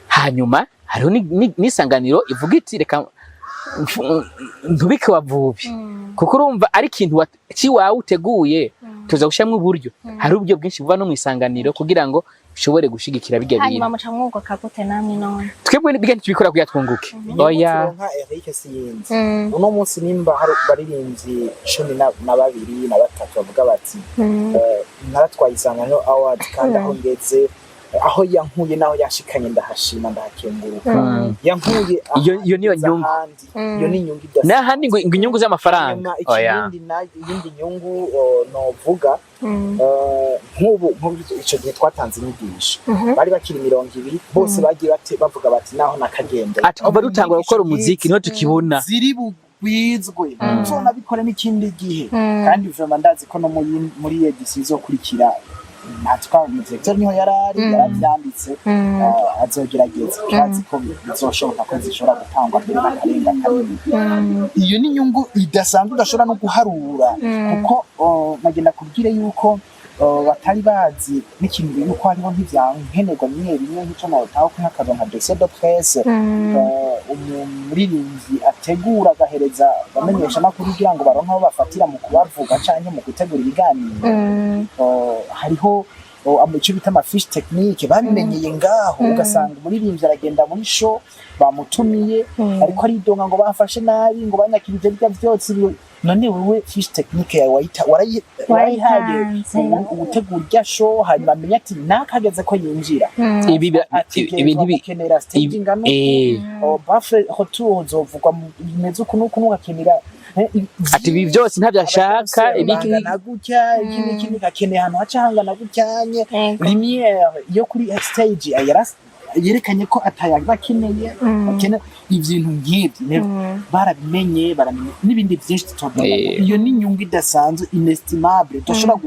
Hanyuma hariho n'isanganiro ivuga iti reka ntubike wavubi kuko urumva ari ikintu ciwawe uteguye tuza gushyamwe uburyo hari uburyo bwinshi buva no mu isanganiro kugira ngo bishobore gushigikira bijya bintu. Hanyuma muca mwuko kakote namwe none twebwe bigende tubikora kuya twunguke. Oya nka Eric Siyinzi uno munsi nimba hari baririnzi 12 na 3 bavuga bati naratwaye Isanganiro AWARD kandi aho ngeze aho yankuye naho yashikanye ndahashima ndahakenguruka yankuye iyo niyo nyungu iyo ni nyungu idasa na handi ngo inyungu z'amafaranga. Oya yindi nyungu novuga nk'ubu ico gihe twatanze inyigisho bari bakiri 200 bose bagiye bavuga bati naho nakagenda ati kuva dutangura gukora umuziki niho tukibona ziri bugwizwe nzona bikora n'ikindi gihe kandi vraiment ndazi ko no muri edition izokurikira natwa umudirecteur niho yaravyanditse azogerageza kandi ko bizoshoboka ko zishobora gutangwa mbere n'akarenga kanini. Iyo ni nyungu idasanzwe udashobora no guharura kuko nagenda kubwire yuko batari bazi n'ikintu yuko hariho nk'ivyankenerwa bimwe nk'ico nawotaho nk'akazo nka dossier de presse umuririmbyi ategura agahereza bamenyesha makuru kugira ngo baronke aho bafatira mu kubavuga canke mu gutegura ibiganiro. Hariho icyo bita amafiche technique babimenyeye ngaho ugasanga umuririmbyi aragenda muri show bamutumiye ariko ari idonga ngo bafashe nabi ngo banyakirije bya byose none wewe fiche technique yawe warayihaye ugutegura irya show hanyuma amenya ati nakageze ko yinjira ibi ntibikenera staging no bafre retour uzovugwa bimeze ukuntu ugakenera ati ibi byose ntabyashaka ibiki nagutya ikindi gakeneye ahantu hacangana gutyanye lumiere yo kuri stage yerekanye ko atayabakeneye akene ibintu nk'ibyo barabimenye n'ibindi byinshi tutobona. Iyo ni nyungu idasanzwe inestimable dushobora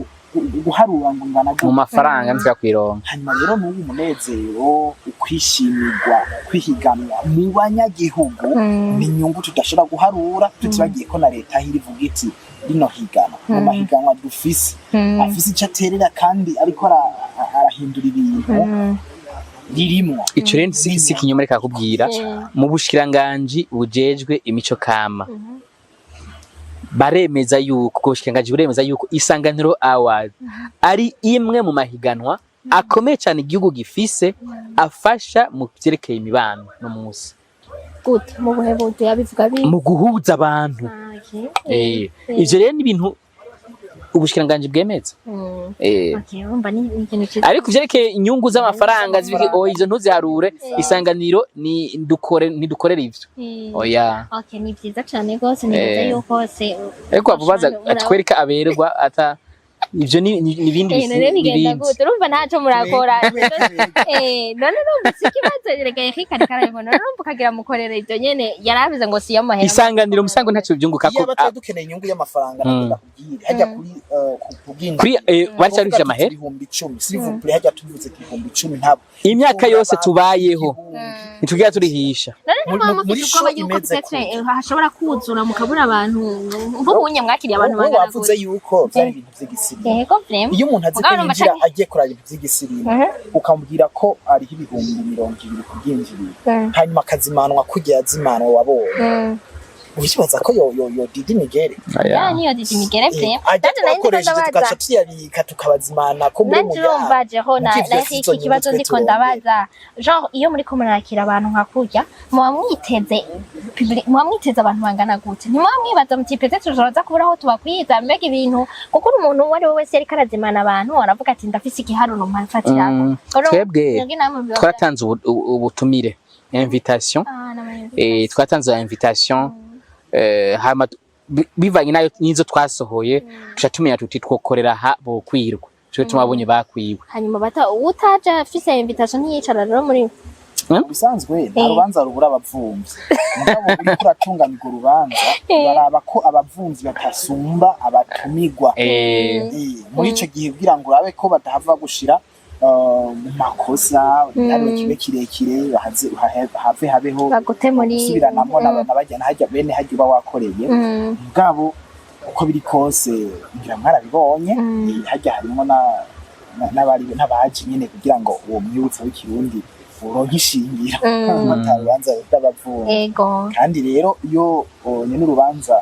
guharura ngo ngana mu mafaranga nzira kwironka. Hanyuma rero n'ubu umunezero ukwishimirwa kwihiganwa mu banyagihugu ni nyungu tudashobora guharura tutibagiye ko na leta hirivuga iti rino higana mu mahiganwa dufise afise icyo aterera kandi ariko arahindura ibintu ririmo. Ico rero si kinyoma reka kubwira mu bushikiranganje bujejwe imico kama baremeza yuko bushikiranganje buremeza yuko Isanganiro AWARD ari imwe mu mahiganwa akomeye cyane igihugu gifise afasha mu byerekeye imibano no munsi gute mu buhebuze yabivuga mu guhuza abantu. Ivyo rero ni ibintu ubushikiranganje bwemeza. Urumva ni ikintu cyiza ariko vyerekeye inyungu z'amafaranga zibiki izo ntuziharure Isanganiro ni dukorera ivyo. Oya ni byiza cyane gose neza yuko se ariko avubaza atwereka aberwa ata ivyo ni ibindi bigenda gute urumva ntaco murakora none numva sikibazo regeye kikari none numva kagira mukorera ivyo nyene yarabize ngo siya mahera Isanganiro musango ntaco byunguka ko yaba dukeneye inyungu y'amafaranga nakunda kubwira hajya kuri bari cyaruje amahera 10,000 s'il hajya tuvuze 10,000 ntabwo imyaka yose tubayeho nitugira turihisha muri show imeze hashobora kuzura mukabura abantu nk'ubunye mwakiriye abantu bangana bavuze yuko byari ibintu by'igisirimo. Iyo umuntu azi kwinjira agiye kuraba ibintu by'igisirimo ukamubwira ko ari 220 kubyinjirira hanyuma akazimanwa kujya yazimanwa wabonye Ubibaza ko yo Didi Miguel niyo Didi Miguel pe ndaje nakoresha tugaca tuyabika tukabazimana ko muri mu ya mbaje ho na iki kibazo ndiko ndabaza genre iyo muri ko murakira abantu nkakurya mwamwiteze abantu bangana gute ntimwamwibaza muti peut-être uzoza kubura aho tubakwiza mbega ibintu kuko umuntu wari wese yari karazimana abantu aravuga ati ndafise igiharuno mpafatira twebwe twaratanze ubutumire invitation twatanze invitation hama bivanye nayo nizo twasohoye tuca tumenya tuti twokorera ha bokwirwa cyo tumabonye bakwiwe hanyuma bata utaje afise invitation ntiyicara rero muri bisanzwe narubanza rubura abavumvyi ngabo uri kuratunganya urubanza baraba ko abavumvyi batasumba abatumigwa muri ico gihe kugira ngo urabe ko badahava gushira makosa ari kibe kirekire have habeho gusubiranamo n'abajyana hajya bene hajya uba wakoreye ngabo uko biri kose ngira mwarabibonye hajya harimo n'abaji nyene kugira ngo uwo mwibutsa w'ikirundi uronke ishingira matarubanza y'abavumvyi ego kandi rero iyo nyene urubanza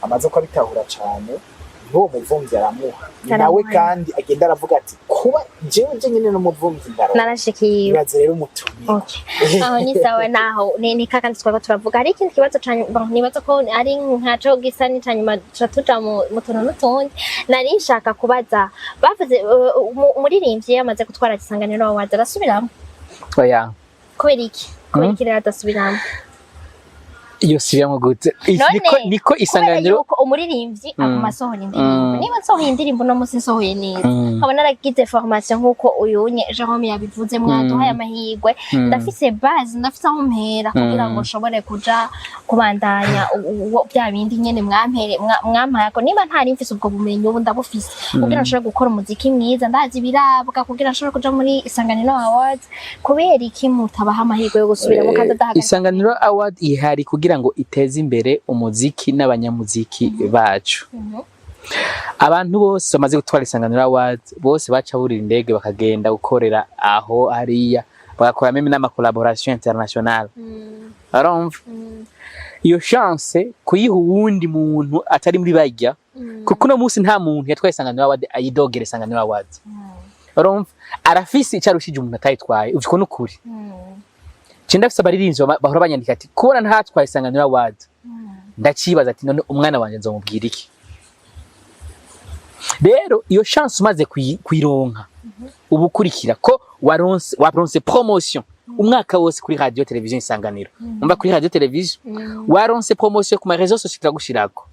amaze ko bitahura cyane uwo muvumvyi aramuha nawe kandi agenda aravuga ati kuba jewe nyene no muvumvyi ndaro narashikiye uraze rero mutumi aho ni sawa naho ni kaka twaba turavuga hari ikindi kibazo cyane nibaza ko ari nkaco gisa n'icanyuma tuja mu tuntu n'utundi nari nshaka kubaza bavuze umuririmbyi yamaze gutwara Isanganiro AWARD arasubiramo oya kubera iki rero adasubiramo iyo sibiyamo gute niko Isanganiro umuririmbyi akumasohora indirimbo niba nsohoye indirimbo no musi nsohoye neza nkaba naragize formation nkuko uyunye Jerome yabivuze mwaduhaye amahirwe ndafise base ndafise aho mpera kugira ngo nshobore kuja kubandanya bya bindi nyene mwampaye ko niba ntari mfise ubwo bumenyi ubu ndabufise kugira nshobore gukora umuziki mwiza ndazi birabwa kugira nshobore kuja muri Isanganiro AWARD kubera iki mutabaha amahirwe yo gusubira mu kadadahaga Isanganiro AWARD ihari kugira ngo iteze imbere umuziki n'abanyamuziki bacu abantu bose bamaze gutwara Isanganiro AWARD bose baca burira indege bakagenda gukorera aho hariya bagakora meme n'ama collaboration international arumva iyo chance kuyiha uwundi muntu atari muri bajya kuko no munsi nta muntu yatwaye Isanganiro AWARD ayidogere Isanganiro AWARD arumva arafise icarushije umuntu atayitwaye uviko n'ukuri Cindafise abaririnzi bahora banyandika ati kubona ntatwaye Isanganiro AWARD ndacibaza ati none umwana wanje nzomubwira iki rero iyo chance umaze kuyironka ubukurikira ko waronse promotion umwaka wose kuri radio television Isanganiro umva kuri radio television waronse promotion ku ma réseaux sociaux turagushirako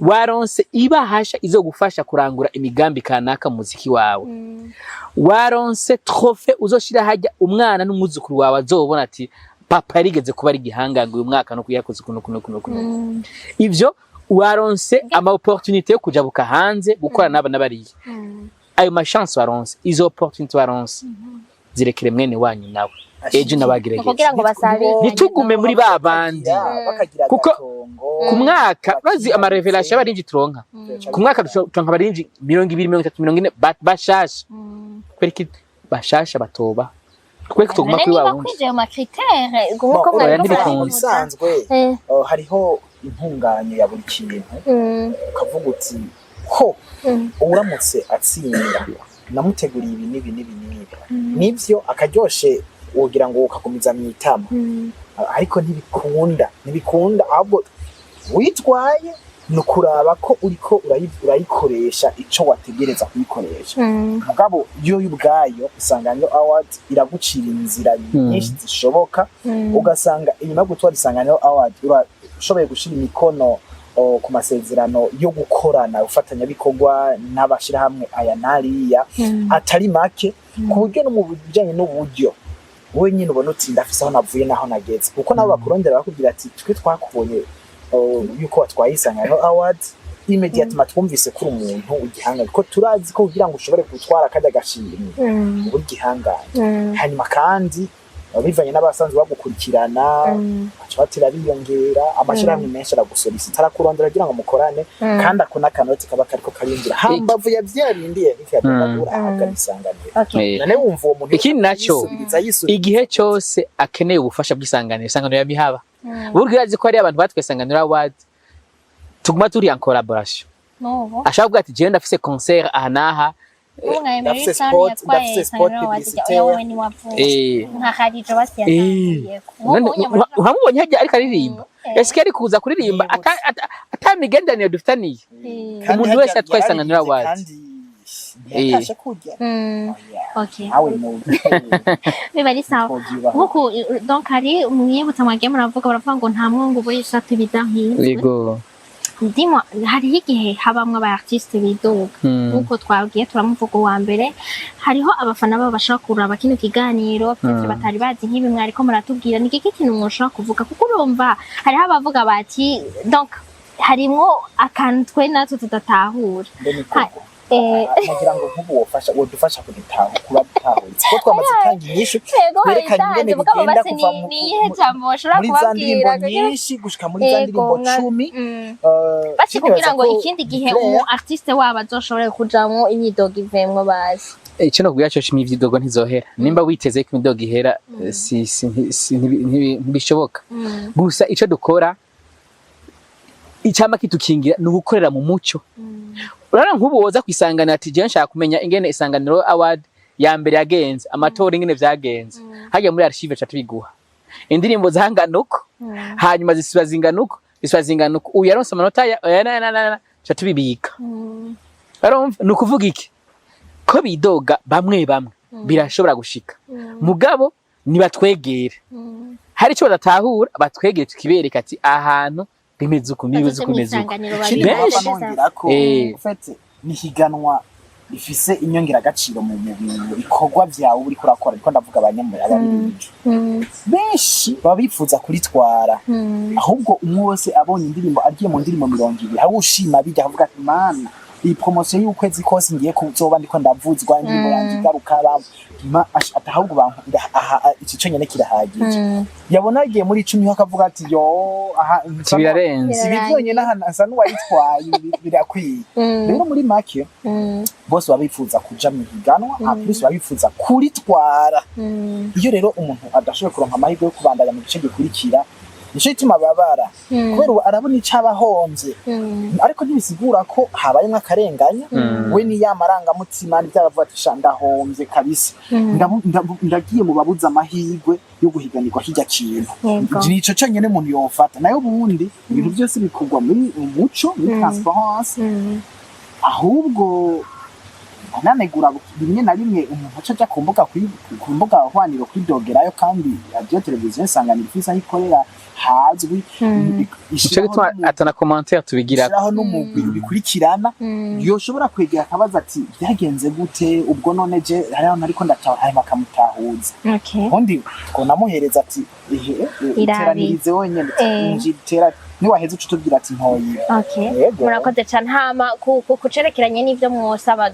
waronse ibahasha izogufasha kurangura imigambi kanaka muziki wawe waronse trophée uzoshira hajya umwana n'umuzukuru wawe azobona ati papa yarigeze kuba ari gihangango uyu mwaka no kuyakoze kuno ivyo waronse ama opportunité yo kujabuka hanze gukora n'abana bariye ayo ma chance waronse izo opportunité waronse zirekere mwene wanyu nawe ejo nabagerageza kugira ngo basabire nitugume muri babandi kuko ku mwaka bazi ama revelation barinji turonka ku mwaka turonka barinji 200 340 bashasha kweriki bashasha batoba kweko tuguma kuri wawe kwije ama critère guko mwari bisanzwe hariho intunganye ya buri kintu ukavuga uti ko uramutse atsinda namuteguriye ibi nibi nivyo akaryoshe wogira ngo ukagumiza mwitama ariko ntibikunda ahubwo witwaye nukuraba ko uriko urayikoresha ico wategereza kuyikoresha mugabo yo ubwayo Isanganiro AWARD iragucira inzira nyinshi zishoboka ugasanga inyuma gutwara Isanganiro AWARD urashoboye gushira imikono ku masezerano yo gukorana ufatanya bikorwa n'abashira hamwe aya nariya atari make ku buryo no mu bijanye n'uburyo wowe nyine ubona uti ndafise aho navuye naho nageze kuko nabo bakurondera bakubwira ati twe twakubonye yuko watwaye Isanganiro AWARD immediately twumvise ko umuntu ugihanga ko turazi ko kugira ngo ushobore gutwara kada gashimwe uri gihanganye hanyuma kandi bivanye n'abasanzwe bagukurikirana batira biyongera amashirahamwe menshi aragusolicita arakurondera kugira ngo mukorane kandi akona kanoti kaba kariko karindira hambavu ya byarindiye bikadura ahabwa Isanganiro nane wumva uwo muntu ikindi naco igihe cyose akeneye ubufasha bw'Isanganiro Isanganiro yabihaba buryo yazi ko ari abantu batwe Isanganiro AWARD tuguma turi en collaboration Novo. ashaka kuvuga ati jewe ndafise concert aha naha ndafise sport publicité wowe ni wavuye nka Khadija basiyatangiye uhamubonye hajya ariko aririmba eske ari kuza kuririmba atamigendanire dufitaniye umuntu wese atwaye Isanganiro AWARD yakasha kujya okay awe mu biba ari sawa kuko donc ari mwibutsa mwagiye baravuga ngo nta mwungu buri satu bidahinzwe yego ndimo hari igihe habamwe aba artiste bidoga nkuko twagiye turamuvuga wa mbere hariho abafana babo bashaka kuraba kino kiganiro byose batari bazi nk'ibi mwariko muratubwira ni kiki kintu mwoshaka kuvuga kuko urumva hariho abavuga bati donc harimwo akantu twe natwe tudatahura nagira ngo nk'ubu wodufasha kudutaha kuba dutahuritse ko twamaze kandi nyinshi kwerekana ingene bigenda kuva muri za ndirimbo nyinshi gushika muri za ndirimbo 10 basi kugira ngo ikindi gihe umu artiste wabo azoshobore kujamwo imyidogo ivemwo bazi icyo no kugira cyo imyidogo ntizohera nimba witeze ko imyidogo ihera ntibishoboka gusa ico dukora icyama kitukingira ni ugukorera mu mucyo urara nk'ubu woza kwisangana ati je nshaka kumenya ingene Isanganiro AWARD ya mbere yagenze amatora ingene vyagenze hajya muri archive cha tubiguha indirimbo zanganuko hanyuma zisibazinganuko uyu yaronse amanota ya cha tubibika barumva nukuvuga iki ko bidoga bamwe birashobora gushika mugabo nibatwegere hari cyo badatahura batwegere tukibereka ati ahantu bimeze uko nibize kumeze uko ufite nihiganwa ifise inyongera agaciro mu bikorwa byawe uri kurakora ariko ndavuga abanyamuri ababirije benshi babifuza kuritwara ahubwo umwe wese abonye indirimbo agiye mu ndirimbo 200 aho ushima bijya avuga ati mana iyi promotion y'ukwezi kose ngiye kuzoba ndiko ndavuzwa indirimbo yanjye garuka atahubwo bantu ico nyene kirahagije yabona agiye muri 10 hakavuga ati yo aha birarenze ibivyonye asa n'uwayitwaye birakwiye rero muri make bose babifuza kuja mu higanwa plus babifuza kuritwara iyo rero umuntu adashoboye kuronka amahirwe yo kubandanya mu gice gikurikira nico ituma babara kubera arabona icabahonze ariko ntibisigura ko habaye nk'akarenganya we ni yamaranga mutima n'ibyabavuga ati ndahomvye kabisa ndagiye mu babuza amahirwe yo guhiganirwa kijya kintu nico cyonyene umuntu yofata nayo bundi ibintu byose bikugwa muri umuco muri transparence ahubwo ananegura bimwe na rimwe umuntu aca kumbuga hwaniro kwidogerayo kandi radio televiziyo Isanganiro ifisa ikorera hazwi ico gituma atana commentaire tubigira aho n'umugwi bikurikirana yoshobora kwegera akabaza ati byagenze gute ubwo none je hariho nariko ndataha ayo makamutahuza undi ko namuhereza ati iteranirize wenyene injitera ni waheze ucutubwira ati ntoyi murakoze cyane hama kucerekeranye n'ivyo mwosaba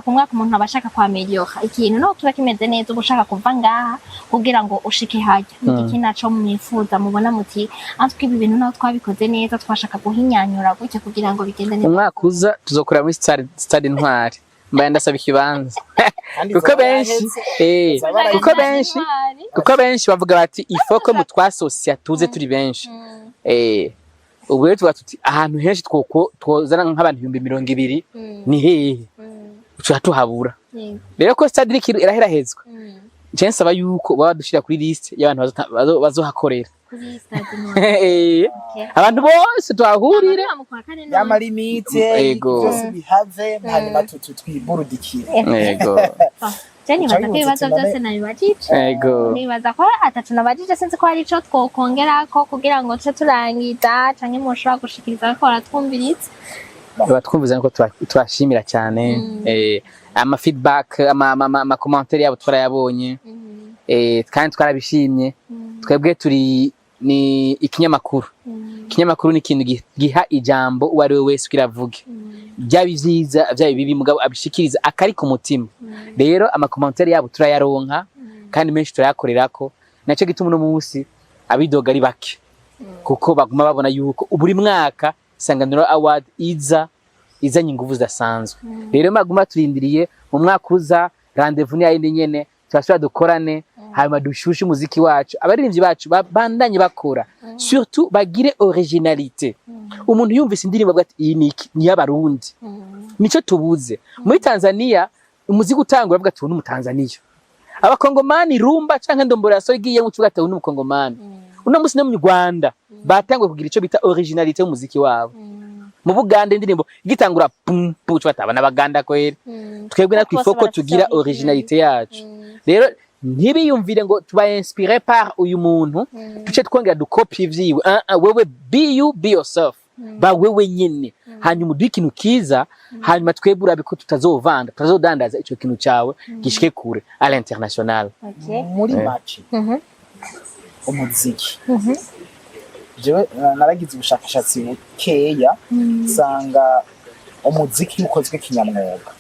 kumwaka umuntu abashaka kwameliora ikintu no tuba kimeze neza ubushaka kuva ngaha kugira ngo ushike hajya iki naco mwifuza mubona muti atwi ibi bintu naho twabikoze neza twashaka guhinyanyura gutya kugira ngo bigende neza umwaka uza tuzokora muri Stade INTWARI mbaye ndasaba ikibanza kuko benshi bavuga bati ifoko mu twasosia tuze turi benshi ubu rero tuba tuti ahantu henshi twozana nk'abantu 200 ni hehe tuba tuhabura rero ko Stade irahezwa je nsaba yuko baba dushira kuri liste y'abantu bazohakorera abantu bose twahurire y'amalimite byose bihave hanyuma twiburudikire nibaza ko ibibazo byose nabibajije nibaza ko atatu nabajije sinzi ko hari ico twokongera ko kugira ngo tuce turangiza canke mushobora gushikiriza ko baratwumviritse batwumviza ko twashimira cyane ama feedback ama commentaire yabo twarayabonye kandi twarabishimye twebwe turi ni ikinyamakuru ni ikintu giha ijambo uwari we wese ukiravuge byabi vyiza byabi bibi mugabo abishikiriza akari ku mutima rero ama commentaire yabo turayaronka kandi menshi turayakorerako naco gituma no munsi abidoga ari bake kuko baguma babona yuko buri mwaka Isanganiro AWARD izanye inguvu zidasanzwe rero maguma turindiriye mu mwaka uza rendezvous ni ayindi nyene twashobora dukorane hanyuma dushushe umuziki wacu abaririmbyi bacu bandanye bakora surtout bagire originalité umuntu yumvise indirimbo avuga ati iyi ni y'abarundi nico tubuze muri Tanzania umuziki utangura avuga ati uyu ni umutanzania abakongomani rumba canke ndombora yaso igiye mu kibuga ati uyu ni umukongomani uno musi no mu Rwanda batangwe kugira ico bita originalité y'umuziki wabo mu Buganda indirimbo igitangura pum pum cyataba n'abaganda kwere twebwe natwe ifoko tugira originalité yacu rero ntibiyumvire ngo tuba inspiré par uyu muntu tuce twongera dukopie ivyiwe wewe be yourself ba wewe nyene hanyuma uduha ikintu kiza hanyuma twebwe urabe ko tutazovanda tutazodandaza ico kintu cawe gishike kure à l'international muri make umuziki jewe naragize ubushakashatsi bukeya sanga umuziki ukozwe kinyamwuga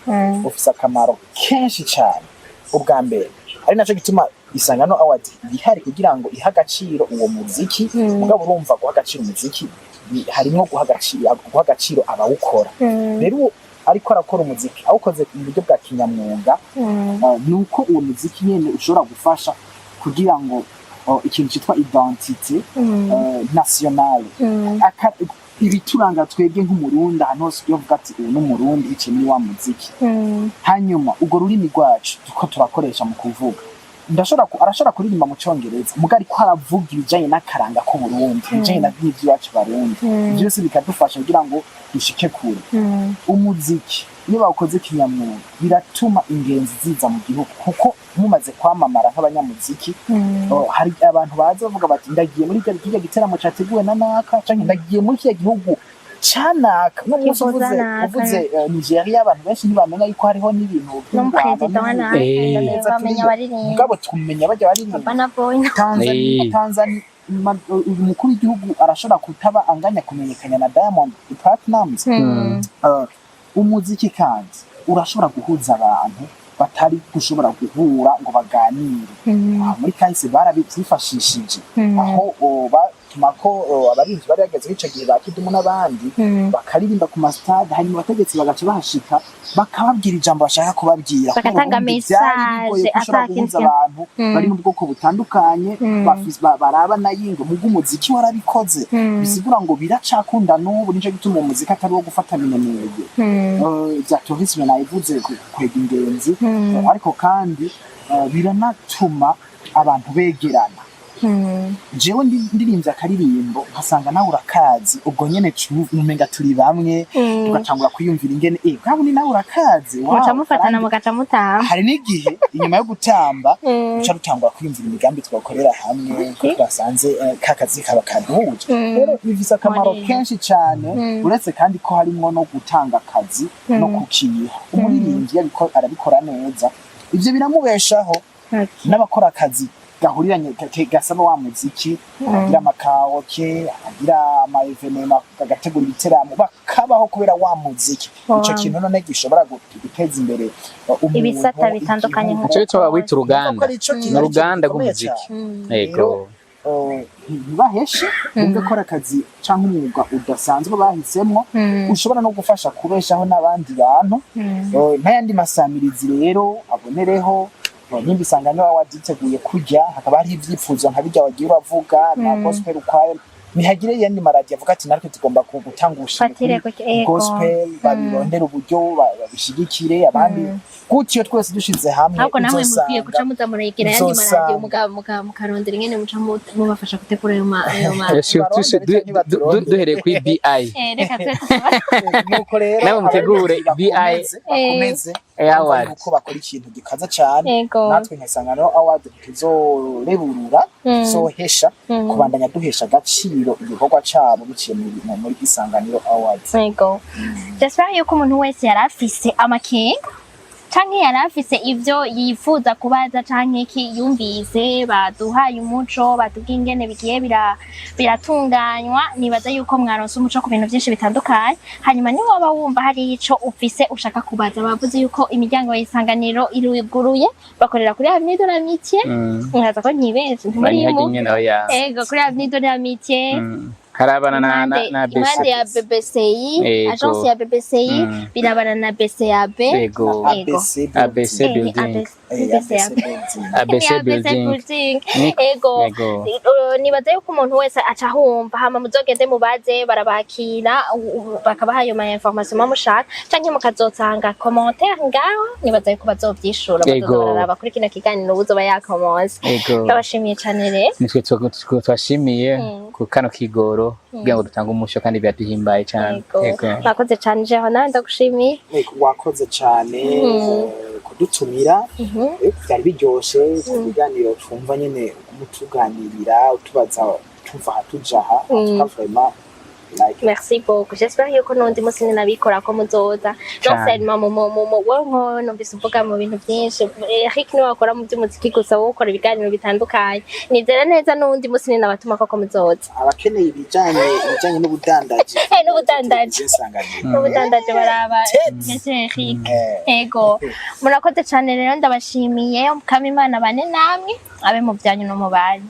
ufise akamaro kenshi cyane ubwa mbere ari naco gituma Isanganiro AWARD bihari kugira ngo iha agaciro uwo muziki mugabo urumva guha agaciro umuziki harimo guha agaciro abawukora rero ariko arakora umuziki awukoze mu buryo bwa kinyamwuga nuko uwo muziki nyene ushobora gufasha kugira ngo ikintu cyitwa identité nationale ibituranga twebwe nk'umurundi hano hose uvuga ati uyu n'umurundi biciye muri wa muziki hanyuma ubwo rurimi rwacu duko turakoresha mu kuvuga arashobora kuririmba mu Congereza mugari ko aravuga ibijanye n'akaranga ko Burundi ibijanye n'ivyo wacu barundi byose bikadufasha kugira ngo dushike kure umuziki niba ukoze kinyamwuga biratuma ingenzi ziza mu gihugu kuko mumaze kwamamara nk'abanyamuziki hari abantu baza bavuga bati ndagiye muri kiriya giteramo cyateguwe na naka canke ndagiye muri kiriya gihugu canaka no muvuze Nigeria abantu benshi ntibamenya yuko hariho n'ibintu mugabo tumenya bajya bari Tanzania umukuru w'igihugu arashobora kutaba anganya kumenyekanya na Diamond Platnumz umuziki kandi urashobora guhuza abantu batari gushobora guhura ngo baganire muri kahise barabyifashishije aho tumako abarinzi bari bageze ico gihe bakidumu n'abandi bakaririmba ku stade hanyuma abategetsi bagaca bahashika bakababwira ijambo bashaka kubabwira bakatanga message atakinze abantu bari mu bwoko butandukanye baraba nayingo mu umuziki warabikoze bisigura ngo biracakunda n'ubu nico gituma umuziki atari wo gufata minenege bya tourisme nayivuze kwega ingenzi ariko kandi biranatuma abantu begerana jewe ndirimvye akaririmbo nkasanga nawe urakazi ubwo nyene umenga turi bamwe tugatangura kwiyumvira ingene bwabo ni nawe urakazi muca mufatana mugaca mutaha hari n'igihe inyuma yo gutamba uca rutangura kwiyumvira imigambi twakorera hamwe ko twasanze kakazi kaba kaduhuje rero bifise akamaro kenshi cyane uretse kandi ko harimo no gutanga akazi no kukiha umuririmbyi arabikora neza ivyo biramubeshaho n'abakora akazi gahuriranye gasaba wa muziki agira amakawoke agira ama evenement agategura ibiteramo bakabaho kubera wa muziki ico kintu none gishobora guteza imbere ibisata bitandukanye cyo cyo wita uruganda n'uruganda rw'umuziki yego baheshe umve ko akazi canke umwuga udasanzwe bahisemwo ushobora no gufasha kubeshaho n'abandi bantu n'ayandi masamirizi rero abonereho nimba Isanganiro AWARD iteguye kujya hakaba hari ivyipfuzo nka bijya wagiye uravuga na gospel ukwayo nihagire yandi maradi avuga ati natwe tugomba gutangusha gospel babirondera uburyo babishigikire abandi gutyo twese dushize hamwe ahubwo namwe mukwiye guca muzamurayikira yandi maradi mukarondera ingene muca mubafasha gutegura ayo duhereye kuri BI reka nuko rero namwe mutegure BI bakomeze AWARD uko bakora ikintu gikaza cyane natwe nk'Isanganiro AWARD tuzoreburura tuzohesha kubandanya duhesha agaciro igikorwa cyabo biciye muri Isanganiro AWARD. Yego. J'espère yuko umuntu wese yarafise amakenga canke yarafise ivyo yifuza kubaza canke ki yumvise baduhaye umuco batubwiye ingene bigiye biratunganywa nibaza yuko mwaronse umuco ku bintu byinshi bitandukanye hanyuma ni waba wumva hari ico ufise ushaka kubaza bavuze yuko imiryango y'Isanganiro iruguruye bakorera kuri Avenue de l'Amitié nkaza ko ntibenze ntimurimo ego kuri Avenue de l'Amitié karabana na imande ya BBCI agence ya BBCI birabana na BCAB ABC building ABC building ego nibaza yuko umuntu wese aca humva hama muzogende mubaze barabakira bakabaha ayo ma information mushaka canke mukazotanga commentaire ngaho nibaza yuko bazovyishura bazoraraba kuri kino kiganiro ubuzoba yakomoze ndabashimiye cyane rero nitwe twashimiye ku kano kigoro kugira ngo dutange umusho kandi byaduhimbaye cyane nakoze cyane jeho nawe ndagushimiye wakoze cyane kudutumira byari biryoshe kuganiro twumva nyene umutuganirira utubaza tuva hatujaha tukavema merci beaucoup j'espère yuko nundi musi ninabikora ko muzoza non seulement wonko numvise uvuga mu bintu byinshi Eric ni wakora mu by'umuziki gusa wo gukora ibiganiro bitandukanye nizera neza nundi musi ninabatuma ko muzoza abakeneye ibijanye n'ubudandaji n'ubudandaji baraba Monsieur Eric ego murakoze cyane rero ndabashimiye Kamimana bane namwe abe mu byanyu no mu banyu